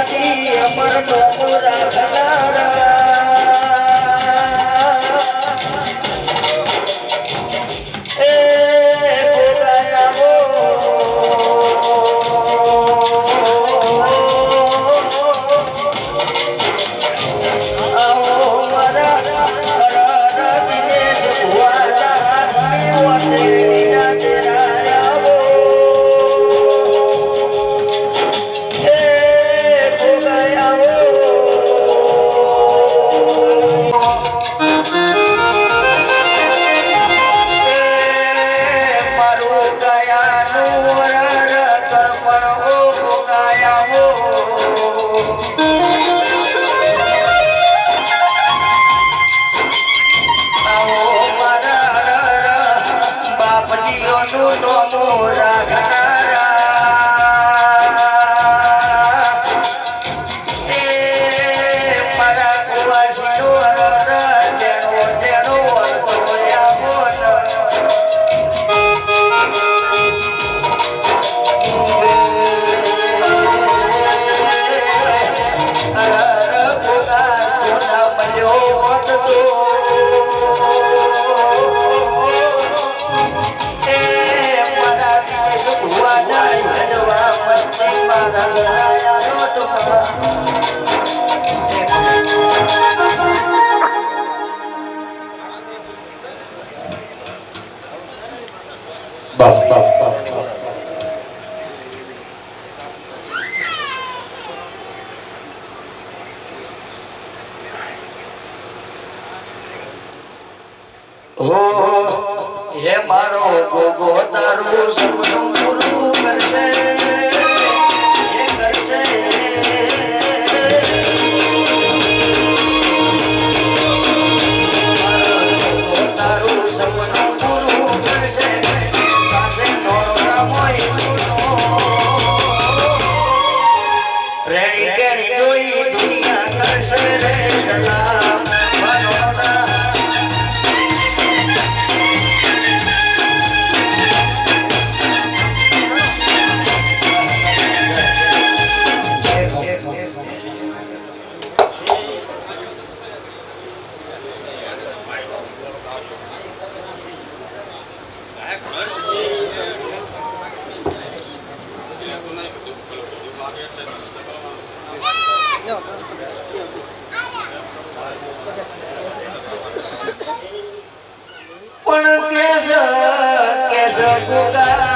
યાદી અમર ડોમરા ખલારા હે મારો ગોગો તારું સપનું પૂરું કરશે એ કરશે મારો ગોગો તારું સપનું પૂરું કરશે પાસે નોરા મોય રેડી કેડી જોઈ દુનિયા કરશે રે સલામ પણ કેસ ગુગા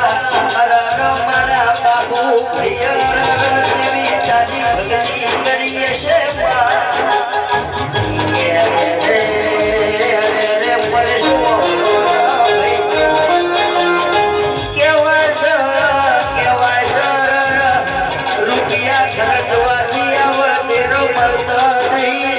અરર મારા બાબુ ભૈયા જેવી તારી ભક્તિ કરીએ છે રૂપિયા ખર્ચવાથી આવતેરો મળતા નહીં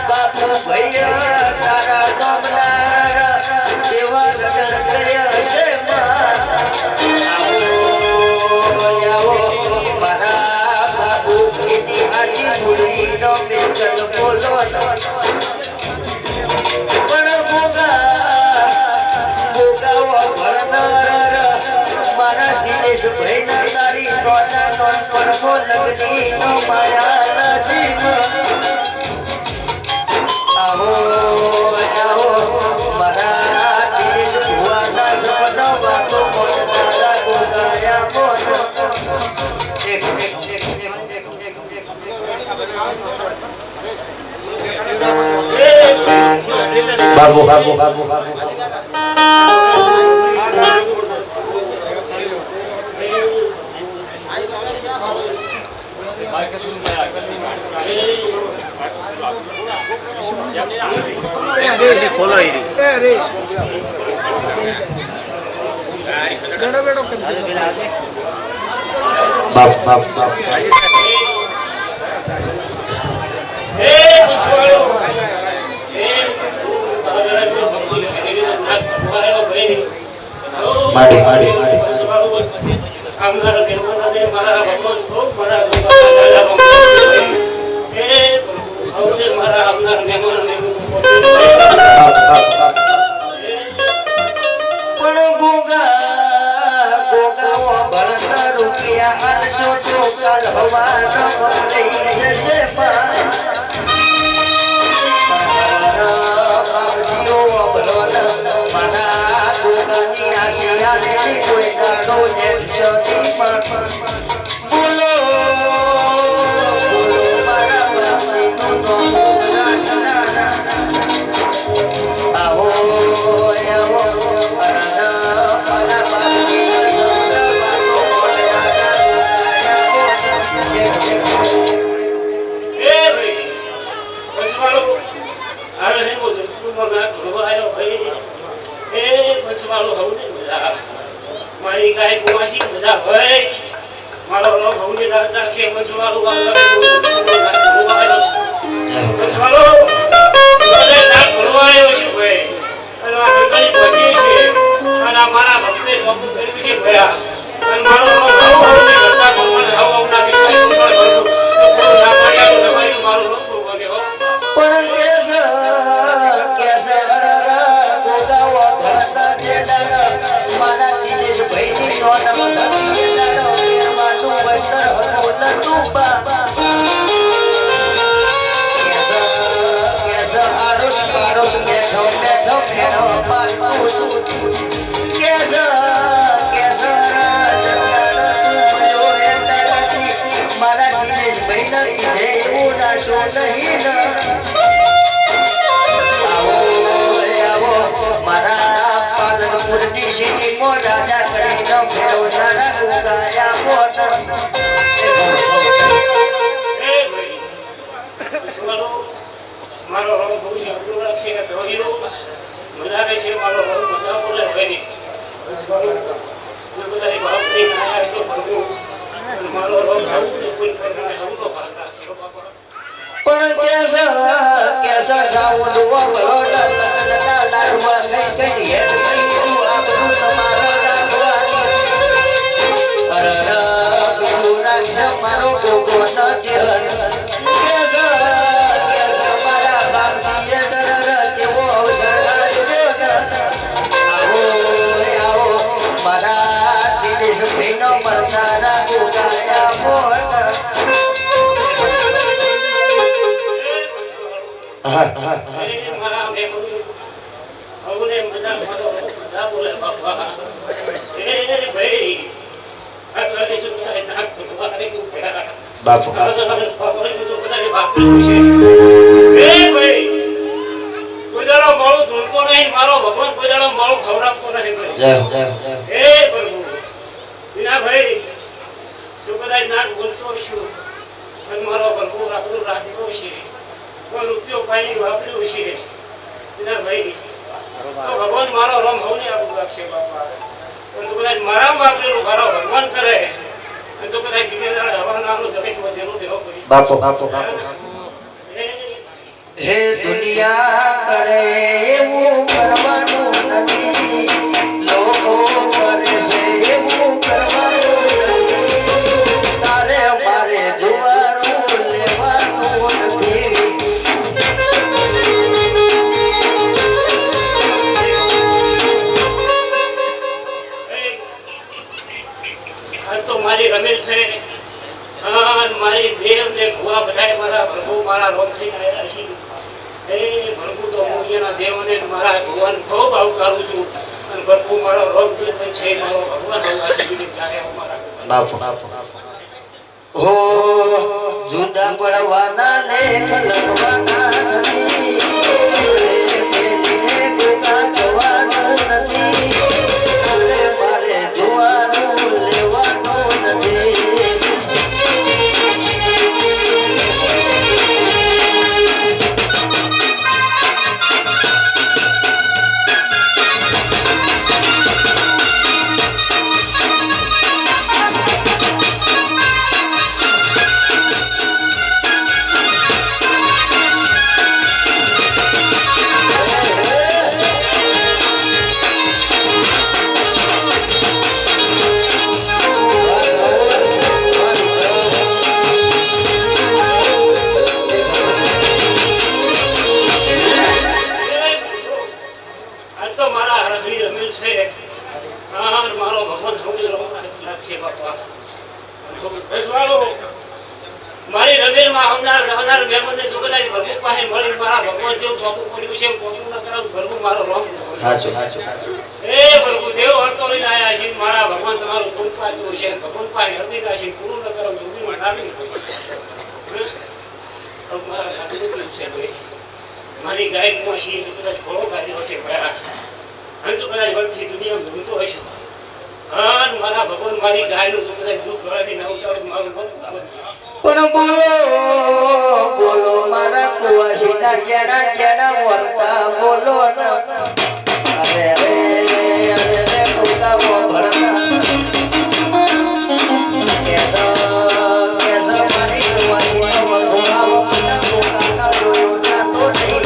બાપુ ભૈયા તારા દોમનાર સેવા રટણ કર્યા છે આવો મારા બાપુ એની હાજી પૂરી નો મેકત બોલો પણ ભોગાવો ભરનાર મારા દિનેશ ભાઈ ના તારી નોના નોન પણ બોલગની નો માયા નજીક આવો મારા દિનેશ ભુવાના સપના વાતો મોટનારા ગોગાયા મોન બાબુ खोलो माड़ी હવને મારા આવનાર મહેમાનોને પણ ગોગા ભણતા રૂપિયા આલશો તો કાલ હવાનો રહી જશે બાપજીઓ મારા ગોગાની આશી કોઈ દાડો નેઠશો બોલો બોલો મારા બાપજીનું નામ રાખનારા આવો મારી ગાય ગોવાથી બધા હોય મારો રોગ હવની દાદા છે મસવાળો મસવાળો બધે ના ભરવાયો છે ભાઈ અને આ કઈ બચી છે અને મારા ભક્તે બાપુ કરી છે ભયા અને મારો રોગ હવની દાદા ભગવાન હવના વિકાસ ઉપર ભરો તો ના પાડ્યા તમારી મારો રોગ ભોગે હો પણ કેસર ગોગાઓ ભણતા જે દાડા મારા દિનેશ ભાઈની નોનમ ધણી દાડો ફેરવાનું વસ્ત્ર હતું નતું બા કેસર આડોશ પાડોશ બેઠો મેણો મારતું કેસર મારા દિનેશ ભાઈને કીધે એવું ના શું નહીં મારા પાલનપુરની સિટીમો રાજા કરીને ફેરવનારા ગોગાયા મોત મારો રોગ બહુ અઘરું રાખશે ધોરીનો મજા આવે છે મારો રોગ મજા બોલે ભાઈ બધાની ભાવની આયા તો ભરવું મારો રોગ કોઈ પ્રકારે હમ તો ભાગ રાખશે બાપા પણ કેસર સાઉન્ડ વગરો લાડવા થઈ ગઈ હેડ ગઈ તું આબરૂ તમારા રાખવાની અરર બીજું રાખશે મારો ગોગો ન ચેહર કેસર મારા બાપજીએ દરર જેવો અવસર આપ્યો ને આવો મારા દિનેશ ભાઈનો મળનારા ગોગાયા મોટ મારા મે બોલું હવને મજા મારો મજા બોલે બાપા ભાઈ આ કરે છે બધા નાક ભગવા કરે કે પેલા બાપુ ભાઈ કોઈદાડો માળો ધૂળતો નહીં મારો ભગવાન કોઈદાડો માળો ખવડાવતો નહીં જય હે પ્રભુ વિના ભાઈ શું કદાચ નાક બોલતો છું અને મારો પ્રભુ આપણું રાખ્યો છે કોઈ રૂપિયો પાણી વાપર્યું છે વિના ભાઈ તો ભગવાન મારો રોમ હવને આપણું રાખશે બાપા પરંતુ કદાચ મારા વાપરેલું મારો ભગવાન કરે તો કદાચ જીવેદાર હવાનાનો જમીન વધેલું દેવો કરી બાપુ હે દુનિયા કરે એવું કરવાનું નથી લોકો કરે છે એવું કરવાનું નથી તારે મારે જોવાનું લેવાનું નથી તો મારી રમેલ છે મારી દેવ ને ભુવા બધા મારા પ્રભુ મારા રોમ થઈ આવ્યા છે એ પ્રભુ તો હું એના દેવને મારા ભગવાન ખૂબ આવકારું છું અને પ્રભુ મારો રોમ જે છે મારો ભગવાન આશીર્વાદ ચાહે મારા બાપુ હો જુદા પડવાના લેખ લખવાના નથી ગોગા જવાનું નથી તારે મારે જોવાનું લેવાનું નથી ચોપડું પડ્યું છે કોટલું ન કરાવું ભરવું મારો રોમ હાચું એ પ્રભુ દેવ હરતો લઈને આયા છે મારા ભગવાન તમારું ફૂલ પાછું છે ભગવાન પાણી હરદી નાખી પૂરું ન કરાવું જુગીમાં ડાલી મારી ગાય મોશી કદાચ ઘોડો ગાડી વચ્ચે ભરા અને તો કદાચ વળતી દુનિયામાં ઘૂમતો હશે હા મારા ભગવાન મારી ગાયનું જો કદાચ દુઃખ ભરાથી ના ઉતારે મારું મન પણ બોલો મારા કુવાસીના જેણા વર્તા બોલો અરે ફૂકા ભળતા કેસો મારી કુવાસીનો વખોળાવો મને ફૂકા જોયો ના તો નહીં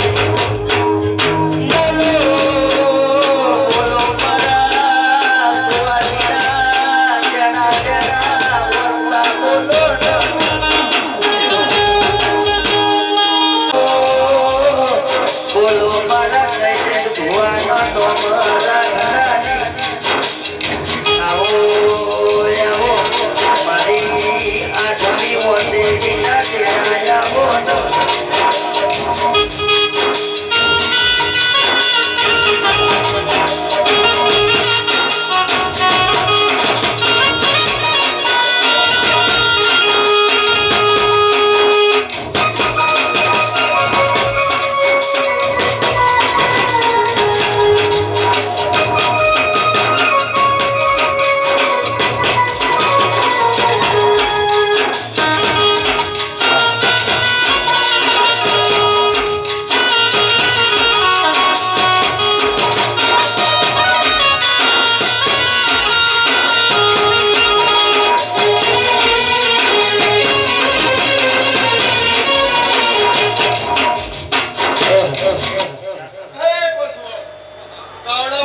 બોલો મારા કુવાસીના જેણા વર્તા બોલો બોલો મારા શૈલેષ ભુવાનો તો મારા ઘરાની આવો મારી આઠમી મોતેડીના તેરા આવો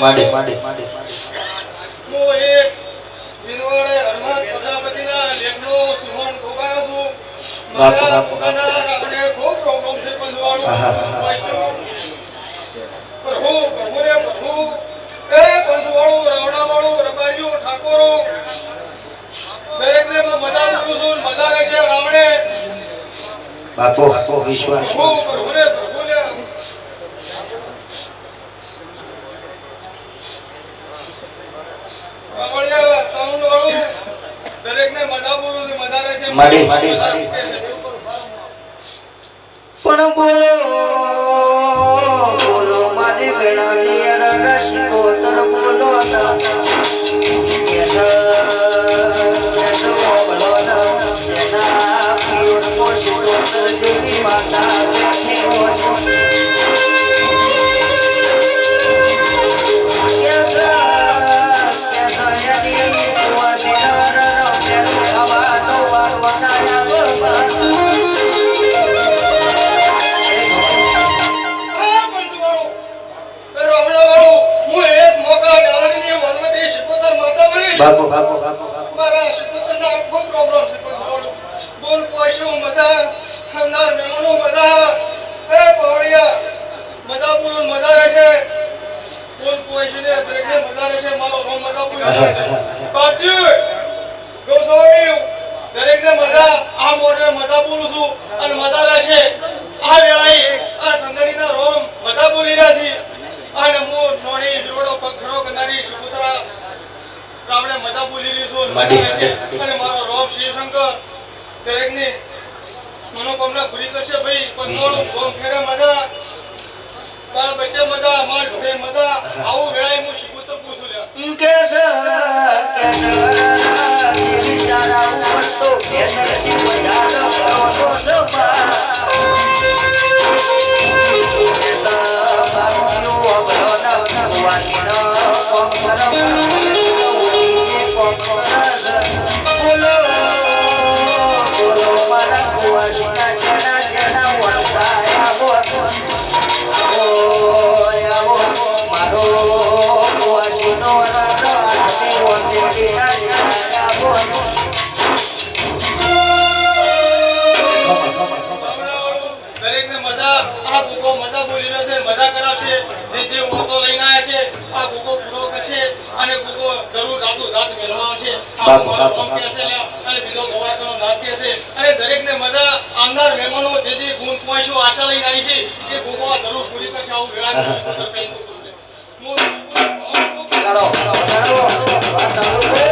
માડે હું એક વિનોડે હનુમાન પ્રજાપતિના લેખનો સુમન ગોગાયો છું મારા પોતાના રાવણે ખૂબ પ્રોબ્લેમ છે પંજવાળો પ્રભુ એ પંજવાળો રાવણાવાળો રબારીઓ ઠાકોરો દરેકને મજા બોલું છું મજા રહેશે રાવણે બાપો વિશ્વાસ પ્રભુને માડી પણ બોલો મારી વેળાની રસિકો તર બોલો જેના પિયોર મોશિકો તર દેવી માતા બાપો મારા શિકોતરના ખૂબ પ્રોબ્લેમ છે પણ બોલ કોશો મજા હમનાર મેમણો મજા એ પવળિયા મજા બોલ મજા રહેશે બોલ કોશને દરેકને મજા રહેશે મારો રોમ મજા બોલ પાટી ગોસવાઈ દરેકને મજા આ મોઢે મજા બોલું છું અને મજા રહેશે આ વેળાએ આ સંગડીના રોમ મજા બોલી રહ્યા છે અને હું નોડી વિરોડો પગખરો કરનારી શિકોતરા રાવણે મજા બોલી રહી છું અને મારો રોમ શિવશંકર દરેકની મનોકામના પૂરી કરશે ભાઈ પણ ગોમ ખેડે મજા બાળ બચ્ચે મજા માર ઘરે મજા આવું વેળાએ હું શિકોતર પૂછું લ્યા દેવી તારા ઉપર તો બેદરથી વધારો કરો છો સભા બોલો મારા કુવાસીના જેણા આવો મારો કુવાસીનો આઠમી મોતેડીના આવો દરેકને મજા આ ભૂકો મજા બોલી રહ્યો છે મજા કરાવશે જે ઓતો લઈને આવ્યા છે આ ગોગો પૂરો કરશે અને ગોગો જરૂર રાતો રાત મેળવા આવશે. આ બાપુ, મારો બાપુ, ગામ કહે છે લે, અને બીજો ગવારનો નાથ કહે છે. અને દરેકને મજા આવનાર મહેમાનો જે ગુણ પહોંચ્યો આશા લઈને આવી છે એ ગોગો આ જરૂર પૂરી કરશે. આવું વેળા સરપંચ વગાડો, વગાડો, વાત ચાલુ કરો.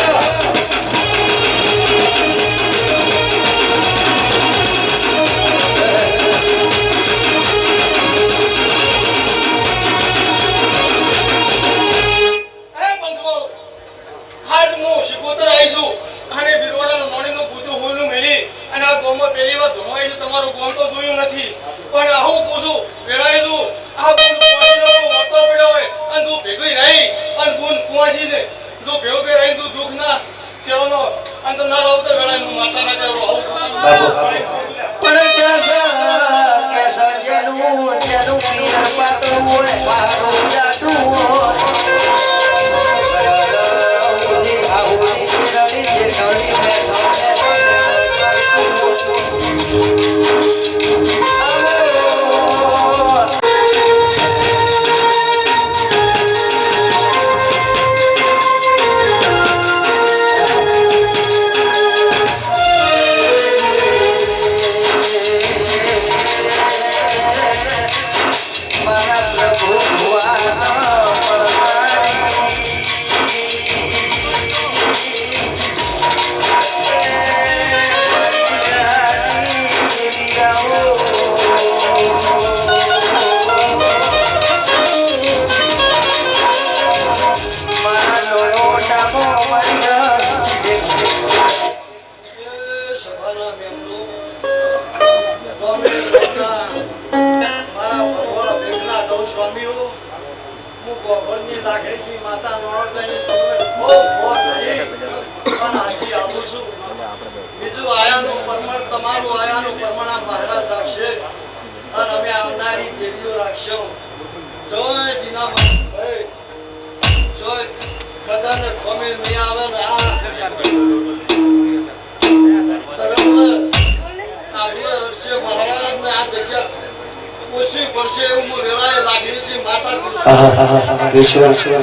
તમારું ગામ તો જોયું નથી, પણ આવું પૂછું વેળાઈ દઉં આ ગુણ કુવાસીનો વર્તો પડ્યો હોય અને તું ભેગી રહી અને ગુણ કુવાસીને જો ભેગું રહી તું દુઃખ ના છેડોનો અંત ના લાવું તો વેળાઈ હું માતા ના કરું આવું પણ કેસ જેનું જેનું પિયર પાતળું હોય મારું જાડું હોય કરાવલી આઉલી રડી જે નડી બેઠો બીજું આયાનું પરમણ તમારું આયાનું પરમણ આ મહારાજ રાખશે અને અમે આવનારી દેવીઓ રાખશો. જોય દીનામાં જોય ખજાને ખોમે નહીં આવે ને આ તરફ આગળ વર્ષે મહારાજ ને આ જગ્યા ઓછી પડશે એવું વેળાએ લાગણીથી માતા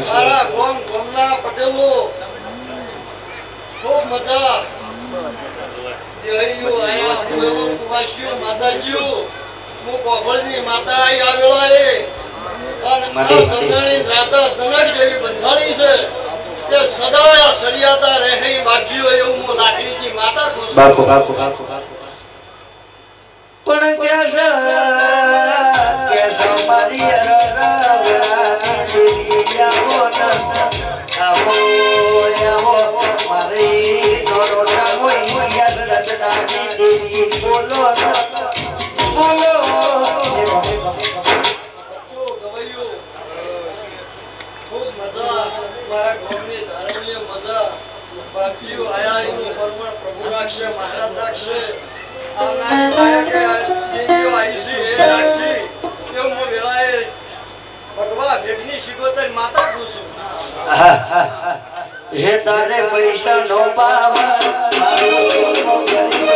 મારા ગોમના પટેલો ખૂબ મજા દેહૈયો આયા ભૂલો કુવાસીઓ માતાજીઓ હું કોભળની માતા આઈ આવેલો એ અને આ ધનણી રાતા ધનક જેવી બંધાણી છે તે સદા સળિયાતા રહે વાગ્યો એવું હું લાકડીથી માતા ખુશ બાપુ બાપુ બાપુ પણ કેસ મારી રરાવરાની દેવી આવો આવો આવો મારી નોરોટા હોય ઇતિહાસ રચનાની દેવી બોલો બોલો ગવાયો ખૂબ મજા મારા ગામની ધારણીય મજા બાપજીઓ આયા એનું પરમણ પ્રભુ રાખશે મહારાજ રાખશે આવનારી બાયકે દેવીઓ આવી છે એ રાખશે એવું હું વેળાએ ભગવા ભેગની શિકોતર માતા પૂછું હે તારે પૈસા નો પાવર મારું ચોખ્ખો ગરીબ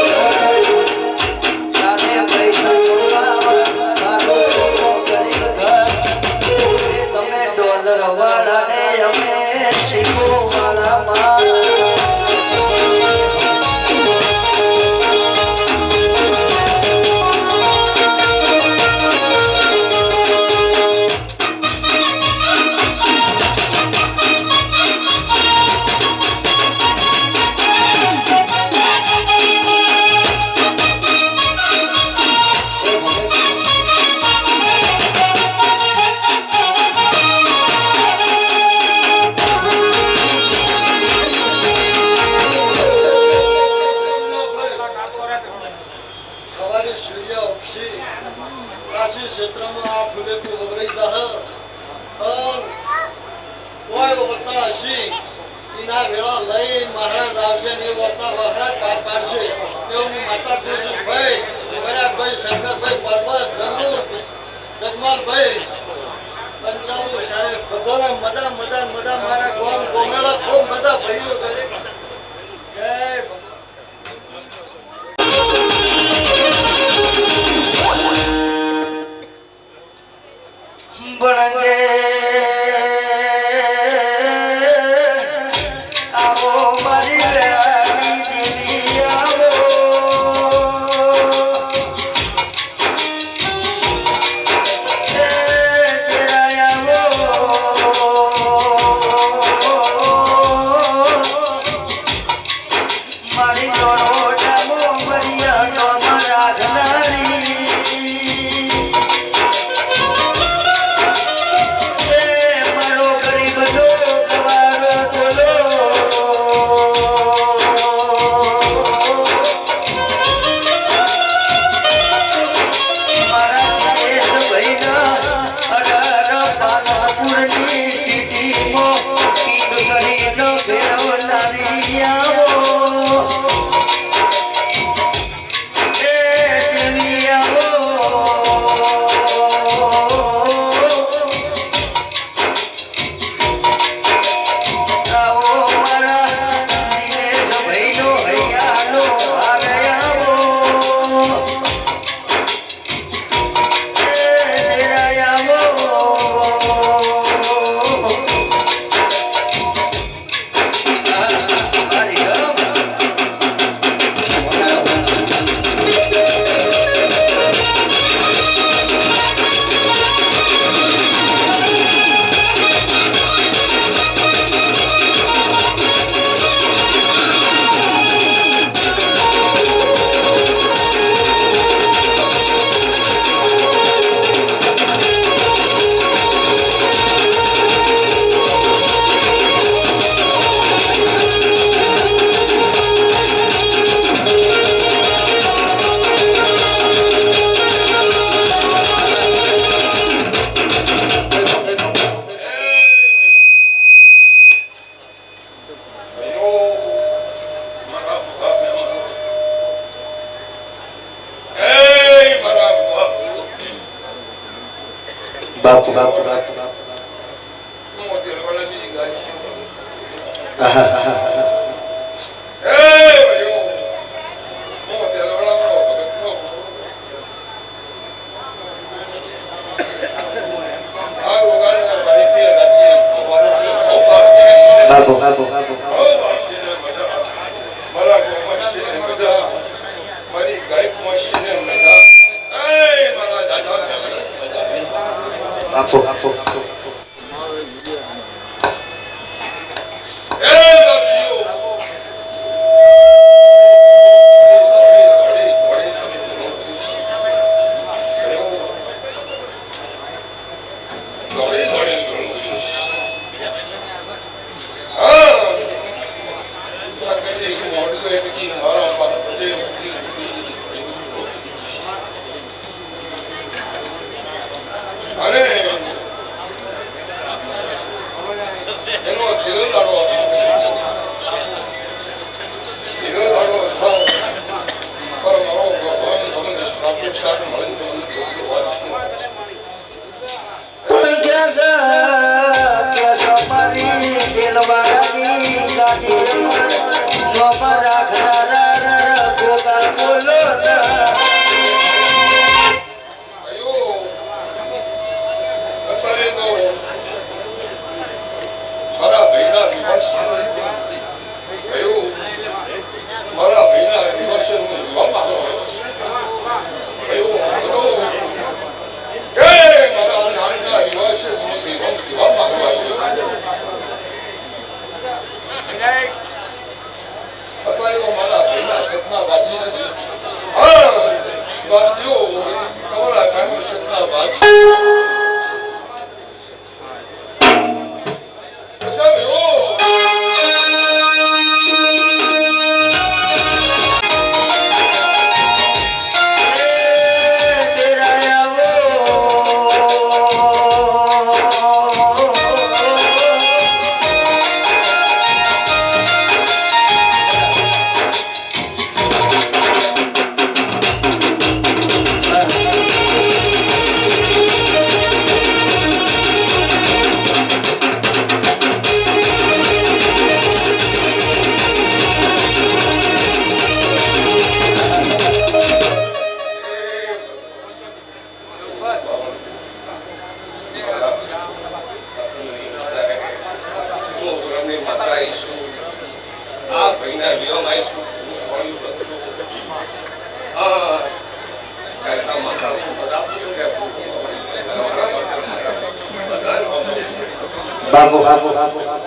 તારે પૈસા નો પાવર મારું ચોખ્ખો ગરીબ ઘર હે તમે ડોલર વાળા ને અમે શીખો વાળા માં ક્ષેત્રમાં આ ફૂલેકું વગડી જાહ કોઈ વખતા હશી એના વેળા લઈ મહારાજ આવશે ને એ વર્તા મહારાજ પાર પાડશે એવું હું માતા કૃષ્ણ ભાઈ વરાગભાઈ શંકરભાઈ પરબત ગંગુ જગમાલભાઈ પંચાલુ સાહેબ બધાના મજા મજા મજા મારા ગોમ ગોમેળા ખૂબ મજા ભાઈઓ દરેક જય બણગે બાપુ બાપુ બાપુ બાપુ બાપુ બાપુ બાપુ બાપુ બાપુ બાપુ બાપુ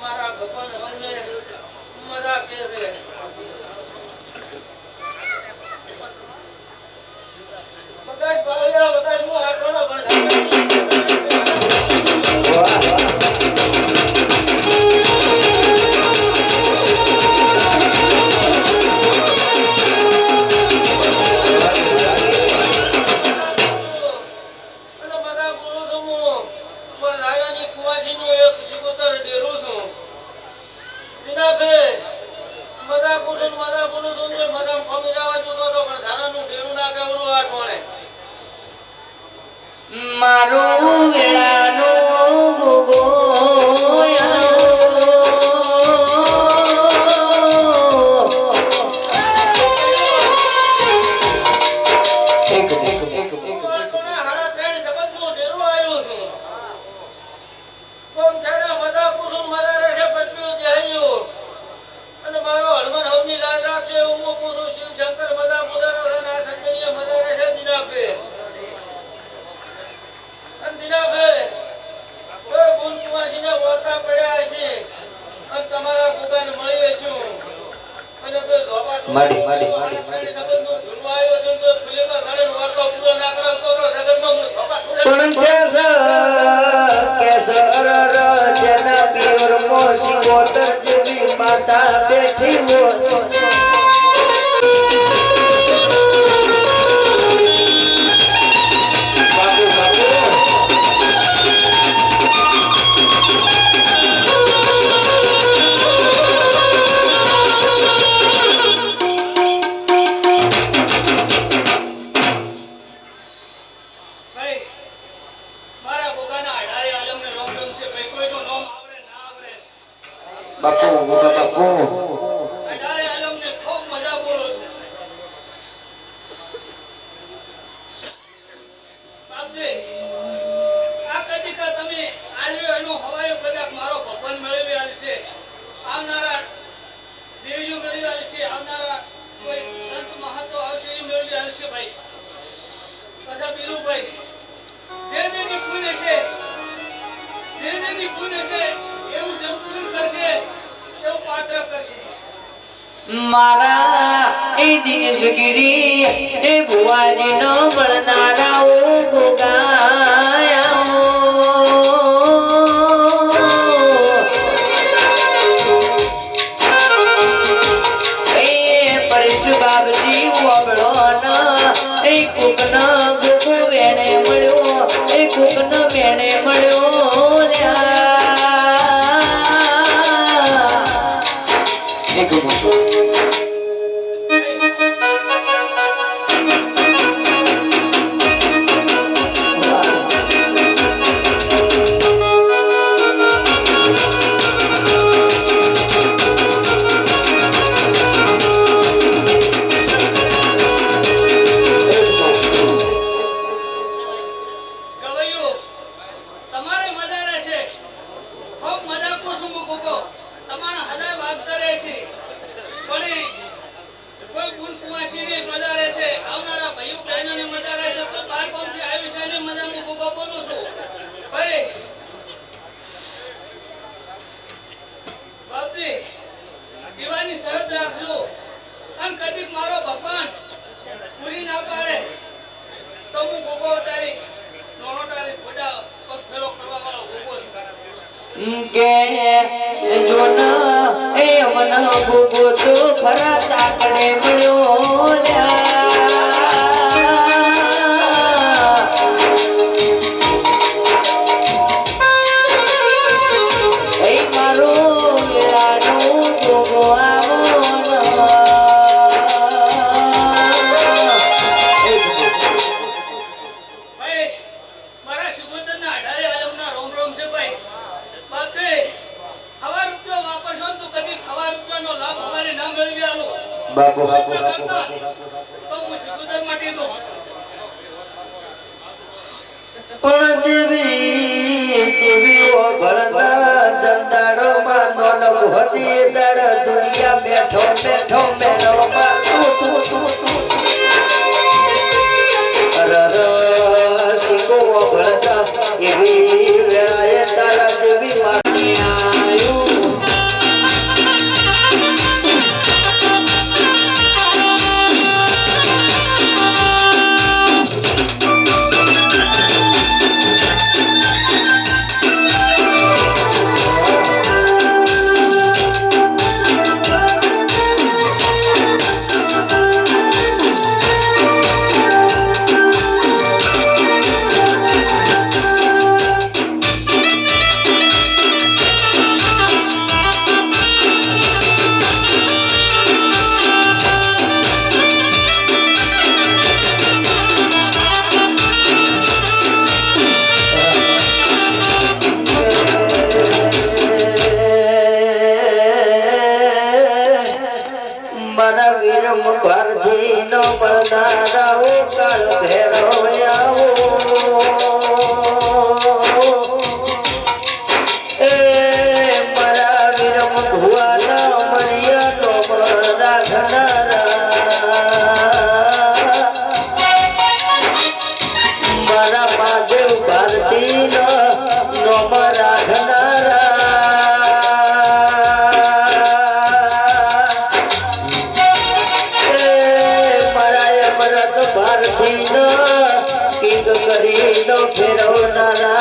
મારા ભગવાન અમને મજા કે છે દિનાભે મજા કુસુમ મજા બોલું છું ને મજા ફમી જવા જોતો તો પણ ધારાનું ઢેરું ના કેવડું આ ટોણે મારું વેળાનો ગોગો માડી માડી માડી પણ કેસર રજના પિયર મોસી ગોતર જેવી માતા બેઠી હોય બાપુ મોટા બાપુ અઢારે આલમને ખૂબ મજા બોલો છે બાપજી આ કદીકા તમે આલ્યો એનો હવાયો કદાચ મારો ભગવાન મેળવી આલશે આવનારા દેવીઓ મેળવી આલશે આવનારા કોઈ સંત મહાત્મા આવશે એ મેળવી આલશે ભાઈ પાછા બીરું ભાઈ જેની પુણ્ય છે જેની પુણ્ય છે એવું જરૂર પૂર્ણ કરશે એવું પાત્ર કરશે મારા એ દિનેશગીરી એ ભુવાજી નો મળનારા ઓ ગોગાયા એ પરેશ બાબજી વબળો એ કુકન ગોગો વેણે મળ્યો એ કુકન વેણે મળ્યો જીવાની શરત રાખજો અને કદીક મારો ભગવાન પૂરી ના પાડે તો હું ગોગો તારી નોનો તારી ખોડા પગ ફેરો કરવા વાળો ગોગો છું કે જોન એ મન ગોગો તો ખરા તાકડે મળ્યો એ મારો વેળાનો ગોગો ભાઈ મારા સુગોતરના અઢારે આલમના રોમ રોમ છે ભાઈ બાપરે હવા રૂપિયો વાપરશો તો કદી હવા રૂપિયાનો લાભ અમારે ના મેળવી આલો બાપુ તો હું સુગોતર માટે તો પણ દેવી ઓ ભળના જંદાડો માં નોનો હતી દડ દુનિયા બેઠો બેઠો મેળો માં તું અરર સિકો ભળતા એવી વેળાએ તારા જેવી માટી આયો મારા વીરમ ભારતી નો મળનારાઓ કાળ ભેરવ આવો એ મારા વીરમ ભુવાના મરિયા નો રાખનારા મારા મહાદેવ ભારતી નો નોમ રાખનારા ભારતી નો કિંગ કરી નો ફેરવનારા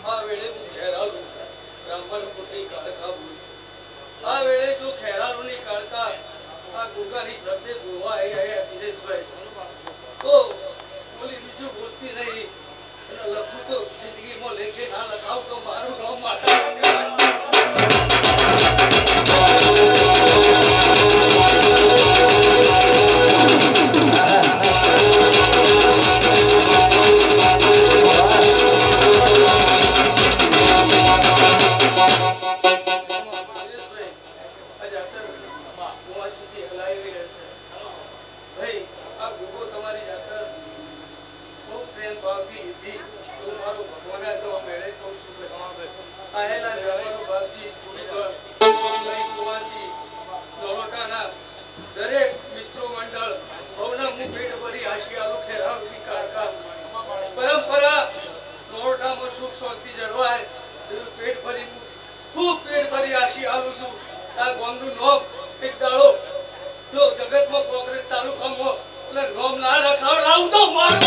આ વેળે હું ખેરાલુ બ્રાહ્મણ પુત્રી કાળકા બોલ આ વેળે જો ખેરાલુ ની કાળકા આ ગુગાની શબ્દે બોલવા આયા દિનેશભાઈ તો બોલી બીજું બોલતી નહીં અને લખું તો જિંદગીમાં લેખે ના લખાવ તો મારું નામ માતા દરેક મિત્રો મંડળ ભવના મુખ ભેટ ભરી આશિયાલુ ખેરાલુની કાળકા પરંપરા નોરડામાં સુખ શાંતિ જળવાય એવું પેટ ભરી ખૂબ પેટ ભરી આશિયાલુ છું આ ગામનું નોમ એક દાડો જો જગતમાં કોંગ્રેસ તાલુકામાં એટલે નોમ ના લખાવડાવું તો મારું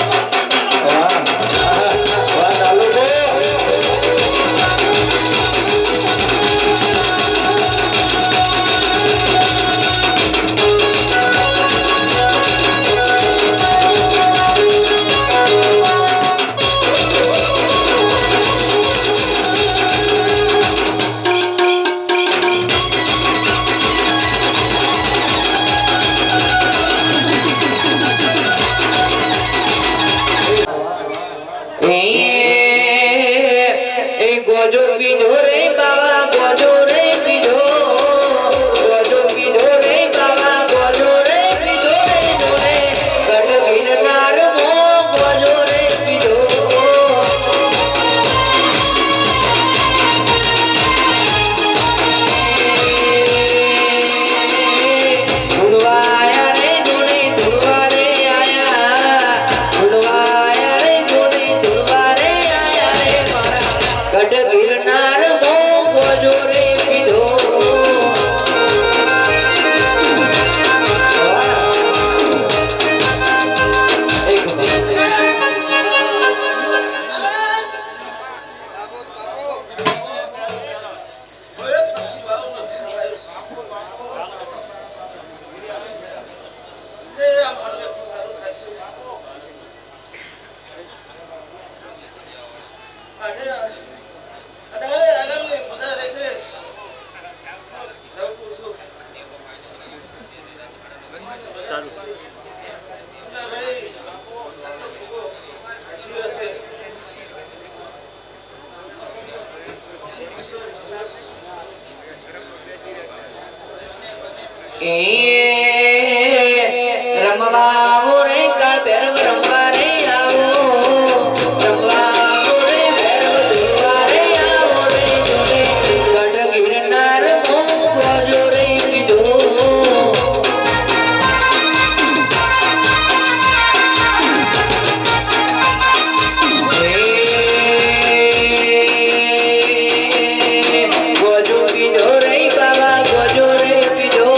ગોજો પીધો રે બાવા ગોજો રે પીધો ગોજો પીધો રે બાવા ગોજો રે પીધો રે જોરે ગઢ ગિરનાર મો ગોજો રે પીધો ધુડવાયા રે જોડે ધુડવા રે આયા ધુડવાયા રે જોડે ધુડવા રે આયા રે મારા ગઢ ગિરનાર મો ગોજો રે પીધો રમવા રે કાળ ભેરવ રમવા રે આવો રમવા રે ભેરવ ધુડવા રે આવો રે જોડે ગઢ ગિરનાર મો ગોજો રે પીધો ગોજો પીધો રે બાબા ગોજો રે પીધો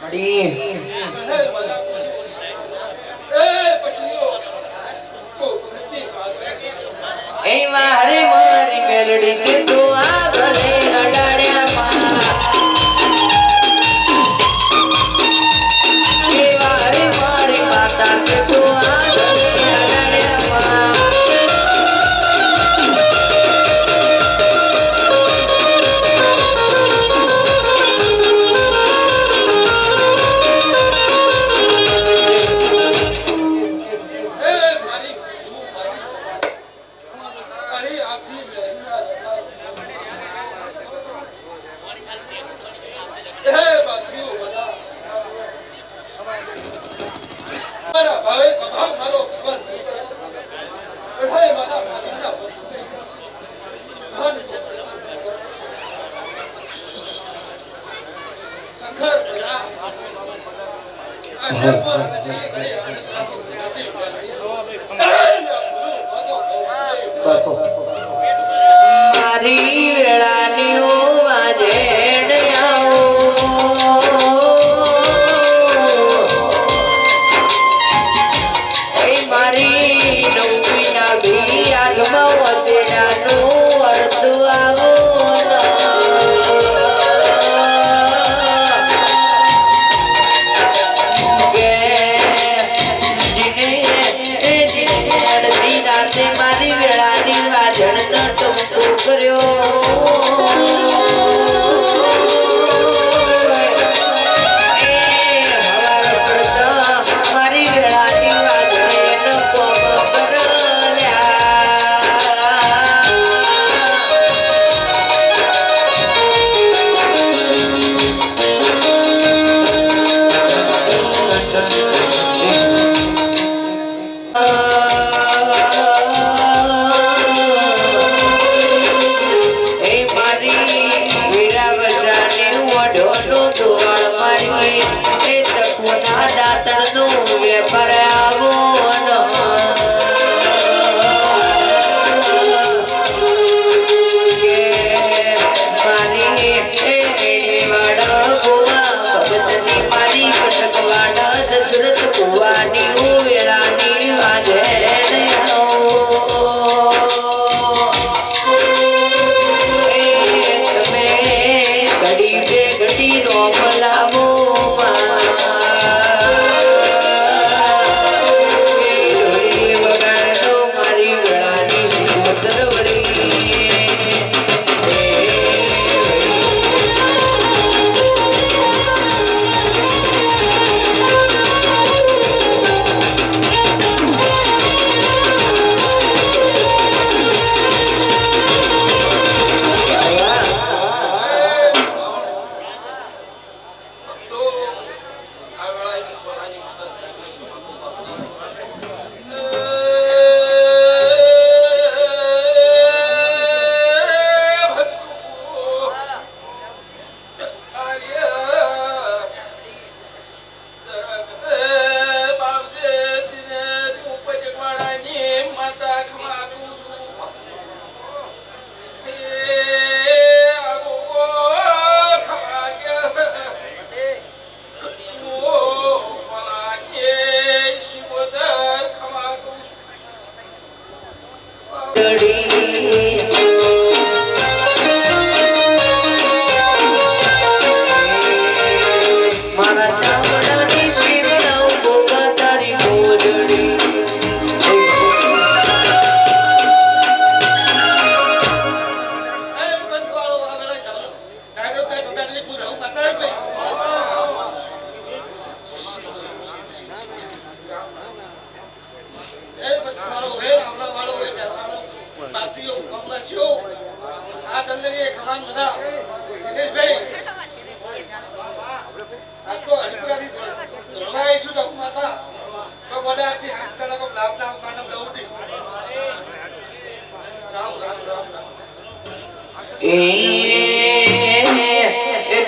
મળી એ મારે મારી મેલડી કે તો આ ભલે અડાડ્યામાં એ મારે મારી માતા કે તો આ ભલે અડાડ્યામાં મારી વેળાની ઓ વાજેડ આવો એ મારી નવમીના બી આઠમા વતેડાનું અર્થ આવો મારી વેળાની વાજણ ન ટમટો કર્યો મારી વેળાની વાજણ ન કોમ વેપાર આવો મારી ભગતની મારી કટકવાડા દશરથ કુવાની વેળાની વાજે તમે ઘડી બે ઘડી રોમ લાવો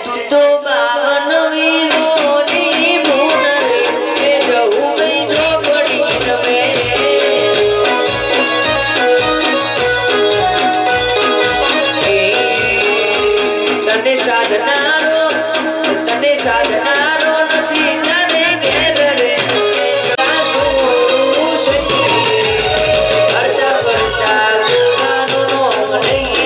તું તો બાવન વીરોની ભૂન રે જવું ગઈ જો પડી રમે તને સાધનારો સાધનારો નથી તને ઘેર રે સાસુ સખી કરતા કરતા ગંગાનું નામ લઈએ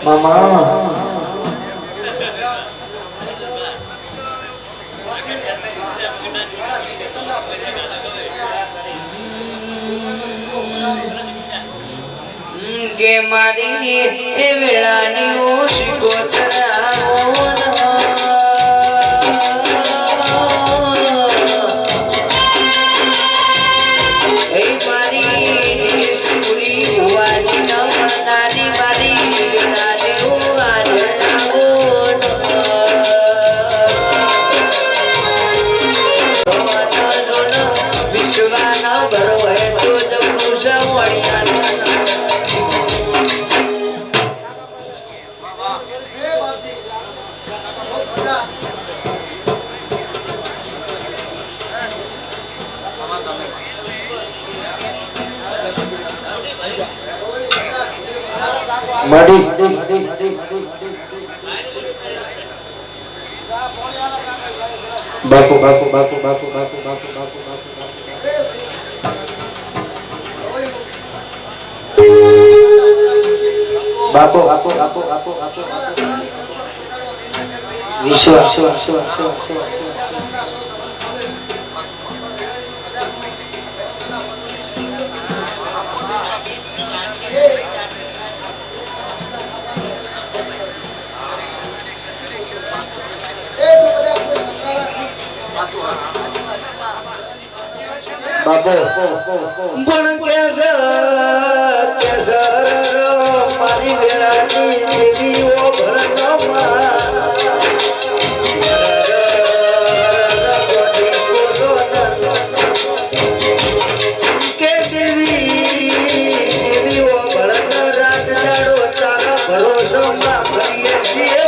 મામા કે મારી એ વેળાની ઓછી વિશ્વના ભરો હે તો જગુસા વણિયા માડી બાપુ બાપુ બાપુ બાપુ બાપુ બાપુ બાપુ બાપુ બાપુ બાપુ બાપુ બાપુ વિશ્વ વિશ્વ વિશ્વ વિશ્વ બાપુ પણ કેસર મારી વેળાની દેવીઓ કે દેવીઓ ભળત રાત દાડો તારા ભરોસોમાં ફરીએ છીએ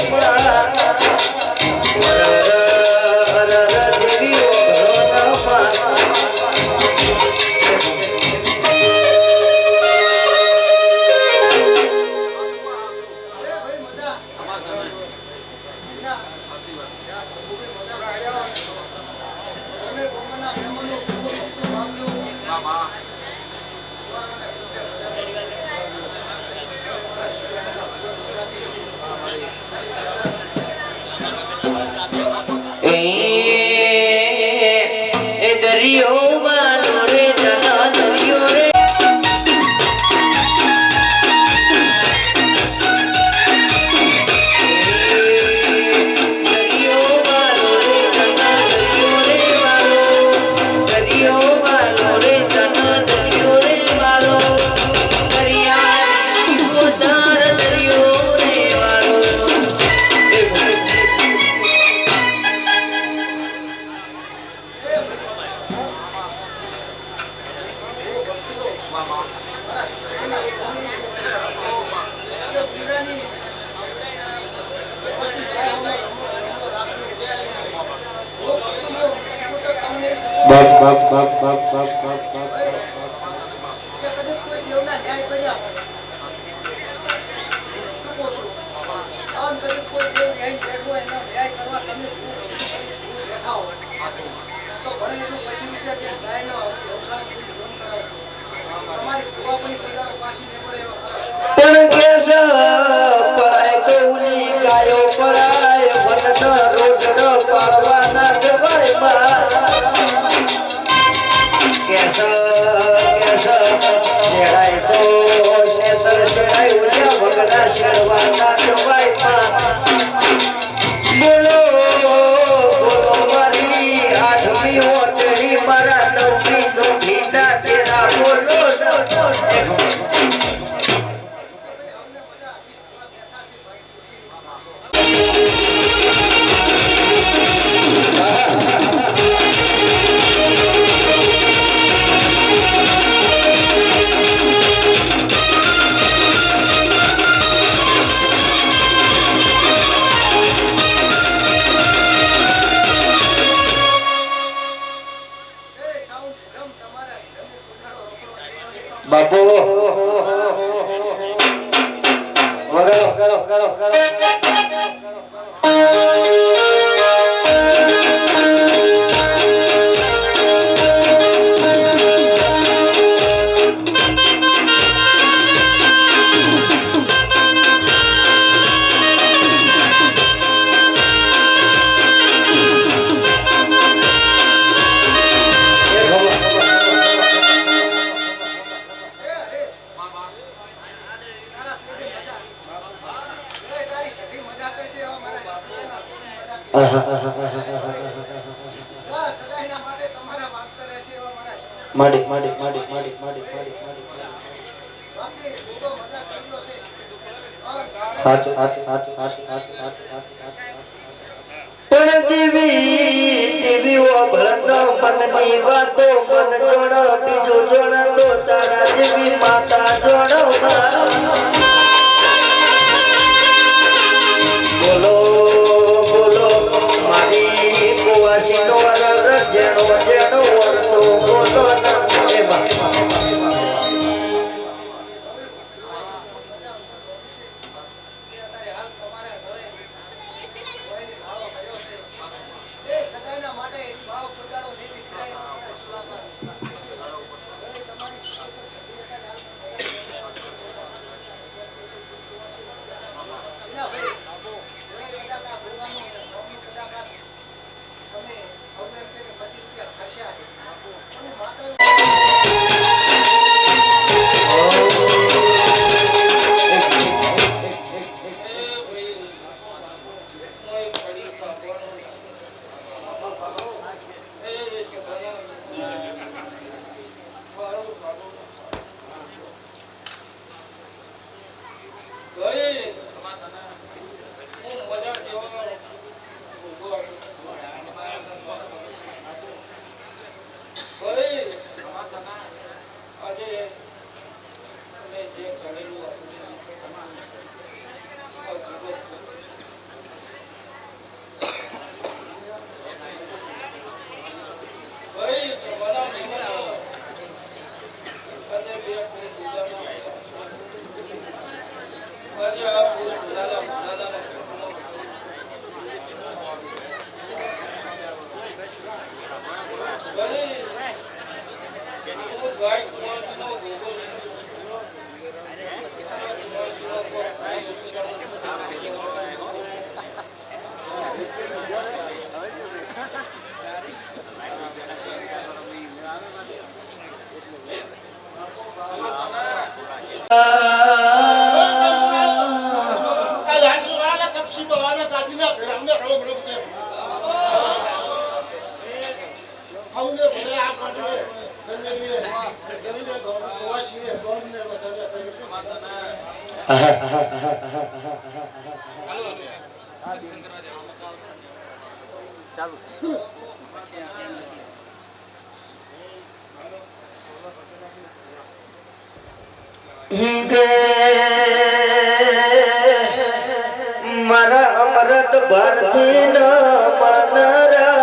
દેવીઓ એ દરિયો માનો રે તના દરિયો રે દરિયો માનો રે તના દરિયો રે મારો દરિયો માનો રે તના દરિયો રે મારો દરિયાની સુગોદાર દરિયો રે મારો બાપ બાપ બાપ બાપ બાપ બાપ બાપ પણ કેસ પડાય તો ઉલી ગાયો પડાય વનના રોટડો પાડવાના જવાય કેસ શેડાય તો શેતર શેડાય ઉલ્યા વગડા શેડવાના જવાય બોલો બોલો મારી આઠમી ઓટડી મારા નવમી નોધી ના તેરા બોલો એ હરેશ તારા પેલી મજા એ તારી સધી મજા કરશે એવા મારા શબ્દોના મજા બસ સદાયના માટે તમારા માંગતા રહેશે એવા મારા શબ્દો માડી માડી માડી માડી માડી માડી માડી બાકી લોકો મજા કરતો છે હાચું હાચું હાચું હાચું હાચું હાચું હાચું પણ દેવી ઓભળન મનની વાતો મન જોણ બીજું જોણ તો તારા જેવી માતા જોણ બોલો બોલો મારી કુવાસી નો જેણો જેણો વર્તો બોલો એમાં અત્યારે હાલ તમારા ઘરે કોઈની ભાવ કર્યો છે એ સદાયના માટે એ ભાવ પોતાનો નહીં વિસરાય તમારા વિશ્વાસમાં હવે તમારી સભ્યતા હાલ એના ભાઈ હવે કદાચ આ ભગવાનનું નોમનું કદાચ તમે અમને એમ કે 25 રૂપિયા ખાસ્યા છે અને માતા મારા અમૃત ભારતી ન મળનારા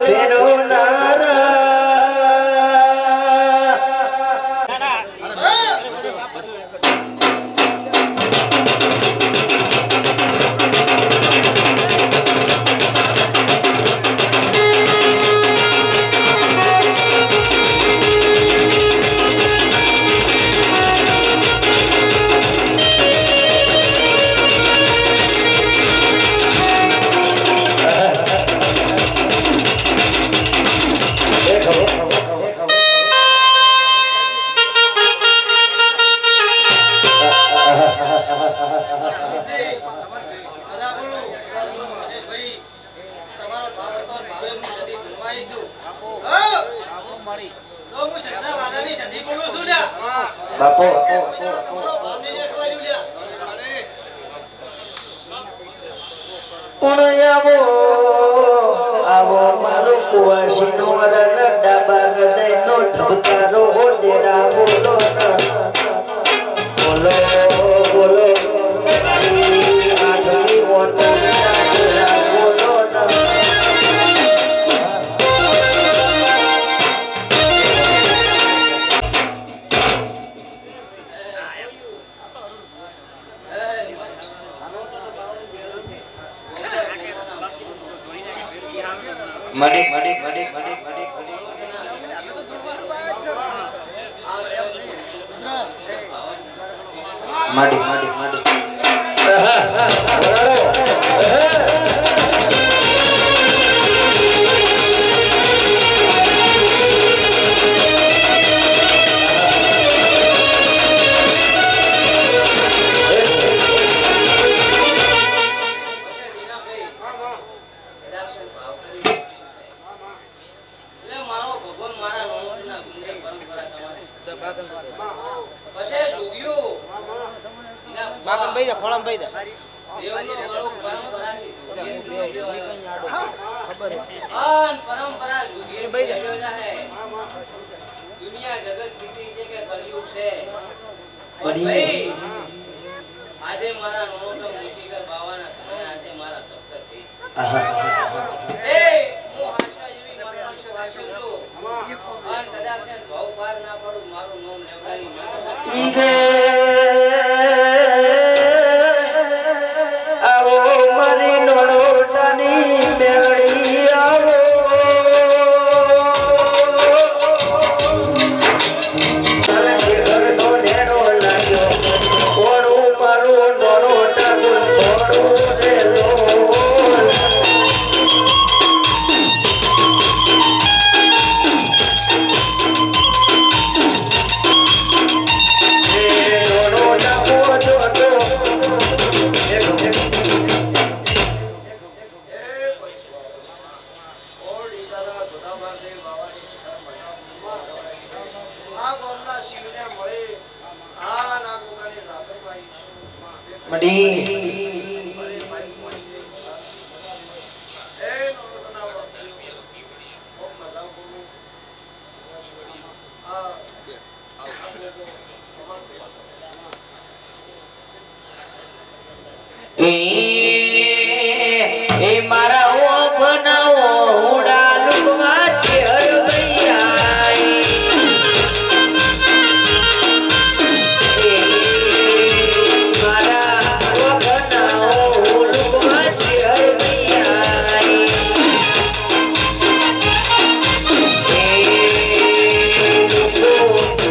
ફેરવનારા બાપો આવો આવો મારો કુવાસી નો રન ડાબા હૃદય નો ધબકારો દેરા બોલો બોલો બોલો આઠમી બોલો મડી મડી મડી મડી મડી મડી મડી મડી બાગન ભાઈ ખોળામ ભાઈ દે પરંપરા દુનિયા જગત કીધી છે કે કલયુગ છે ભાઈ આજે મારા નોનો મોટી કર બાવાના તમે આજે મારા તપતર થઈ એ હું હાસા જેવી માતા છું હાસું છું અને કદાચ છે ભાવ પાર ના પડું મારું નામ લેવડાવી આવો મારી નોટાની મેળડી આવો તારા ઘરનો નેડો લાગ્યો ઓણું મારું નોટા થોડું રેલો એ મારા ઓખના ઓડા લુકવા ચેર ભૈયા મારા ઓખના લુકવા ચેર ભૈયા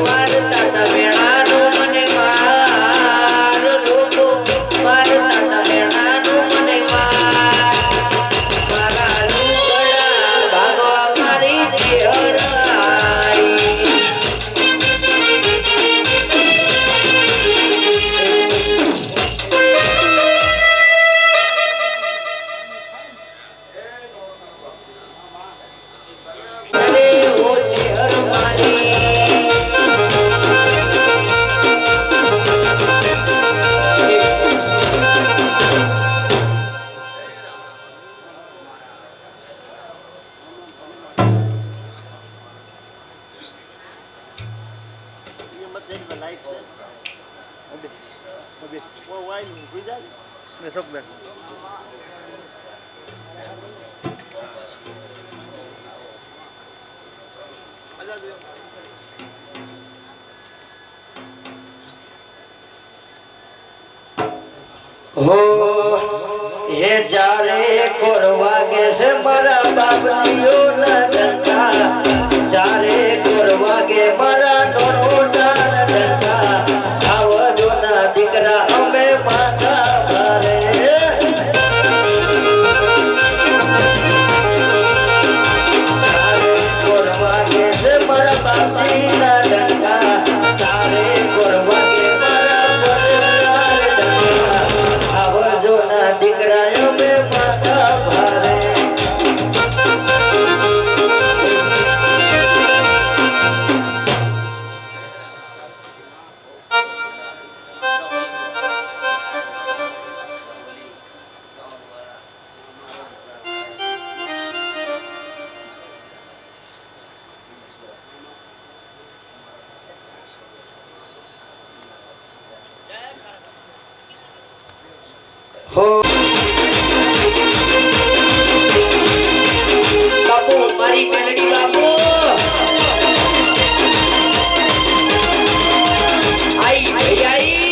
મારતા તમેણાનો મને માર લોકો મારતા તમેણાનો મને માર મારા લુગડા ભાગવા મારી ચેહરાઈ ઓ ચેહર મારી હો હે જારે કોરવાગે છે મારા બાપજીઓ ના ડંકા જારે કોરવાગે મારા નોટા ના ડંકા આવજો ના દીકરા અમે માથા ભારે જારે કોરવાગે છે મારા બાપજી ના ડંકા જારે કોરવાગે મારા પરસરાર ડંકા આવજો ના દીકરા અમે માથા ભારે હો બાપુ મારી મેલડી બાપુ આઈ આઈ આઈ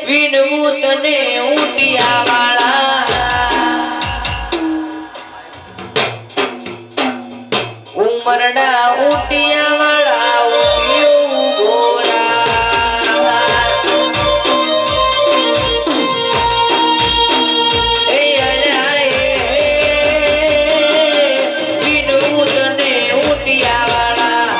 વિનવું તને ઊંટિયા વાળા ઉમરડા ઊંટિયા વાળા ઊંટિયું ગોરા વિનવું તને ઊંટિયા વાળા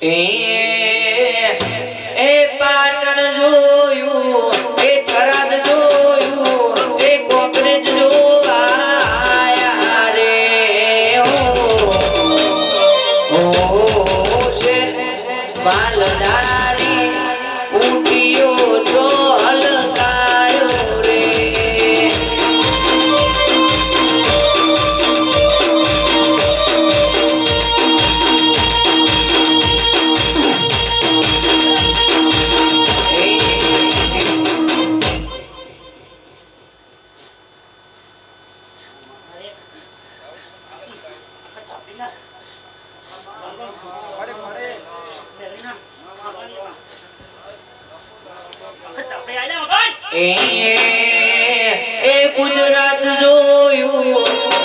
એ પાટણ જોયું એ થરાદ જોયું એ કોકરેજ જોવા આયા રે ઓ છે માલધારી ઊંટિયો જો હલકાયો રે એ ગુજરાત જોયું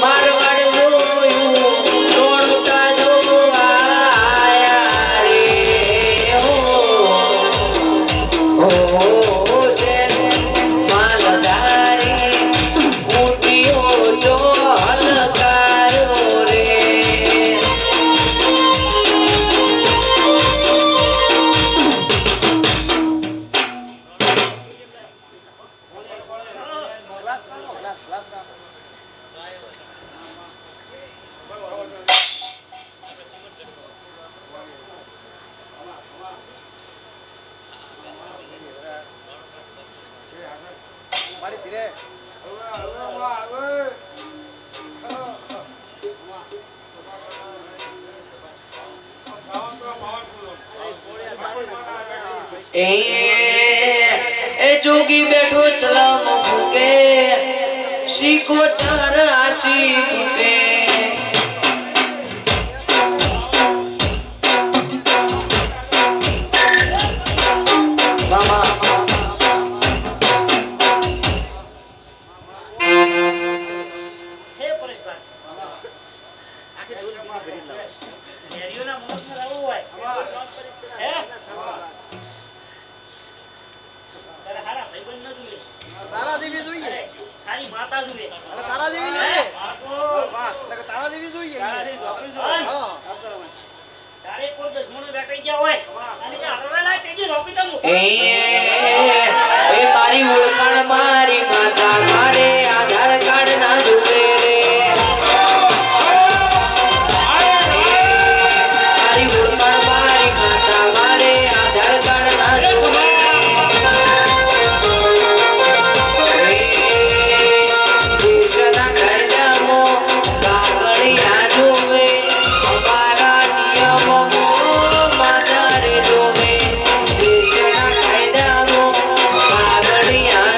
મારવાડ જોયું રોણુટા જોવા આયા રે ઓ શેર માલધારી ઊંટિયો જો હલકાયો રે એ જોગી બેઠો ચલમ ફૂકે શીખો તાર આશી ફૂકે મામા તારાદેવી જોઈએ ખાલી માતા જોઈએ તારાદેવી જોઈએ તારાદેવી જોઈએ તારે કોઈ દસમણો બેઠી ગયા હોય અને કે હરવેલા ચેજી રોપી તો મૂકો એ મારી ઓળખાણ મારી માતા મારે આધાર કાર્ડ ના જોવે રે મારી ઓળખાણ મારી માતા મારે આધાર કાર્ડ ના જોવે દેશના કાયદામાં કાગળિયા જોવે અમારા નિયમો માતારે જોવે દેશના કાયદામાં કાગળિયા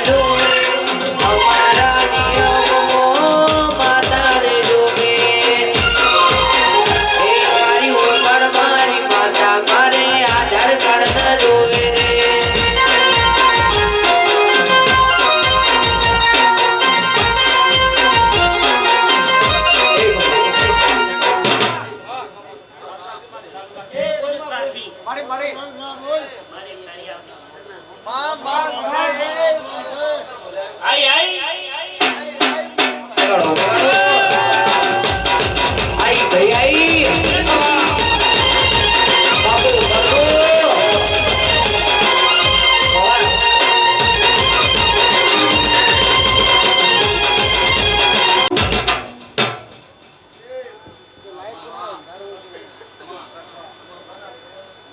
આઈ આઈ વગાડો વગાડો આઈ ભાઈ આઈ બાપુ બાપુ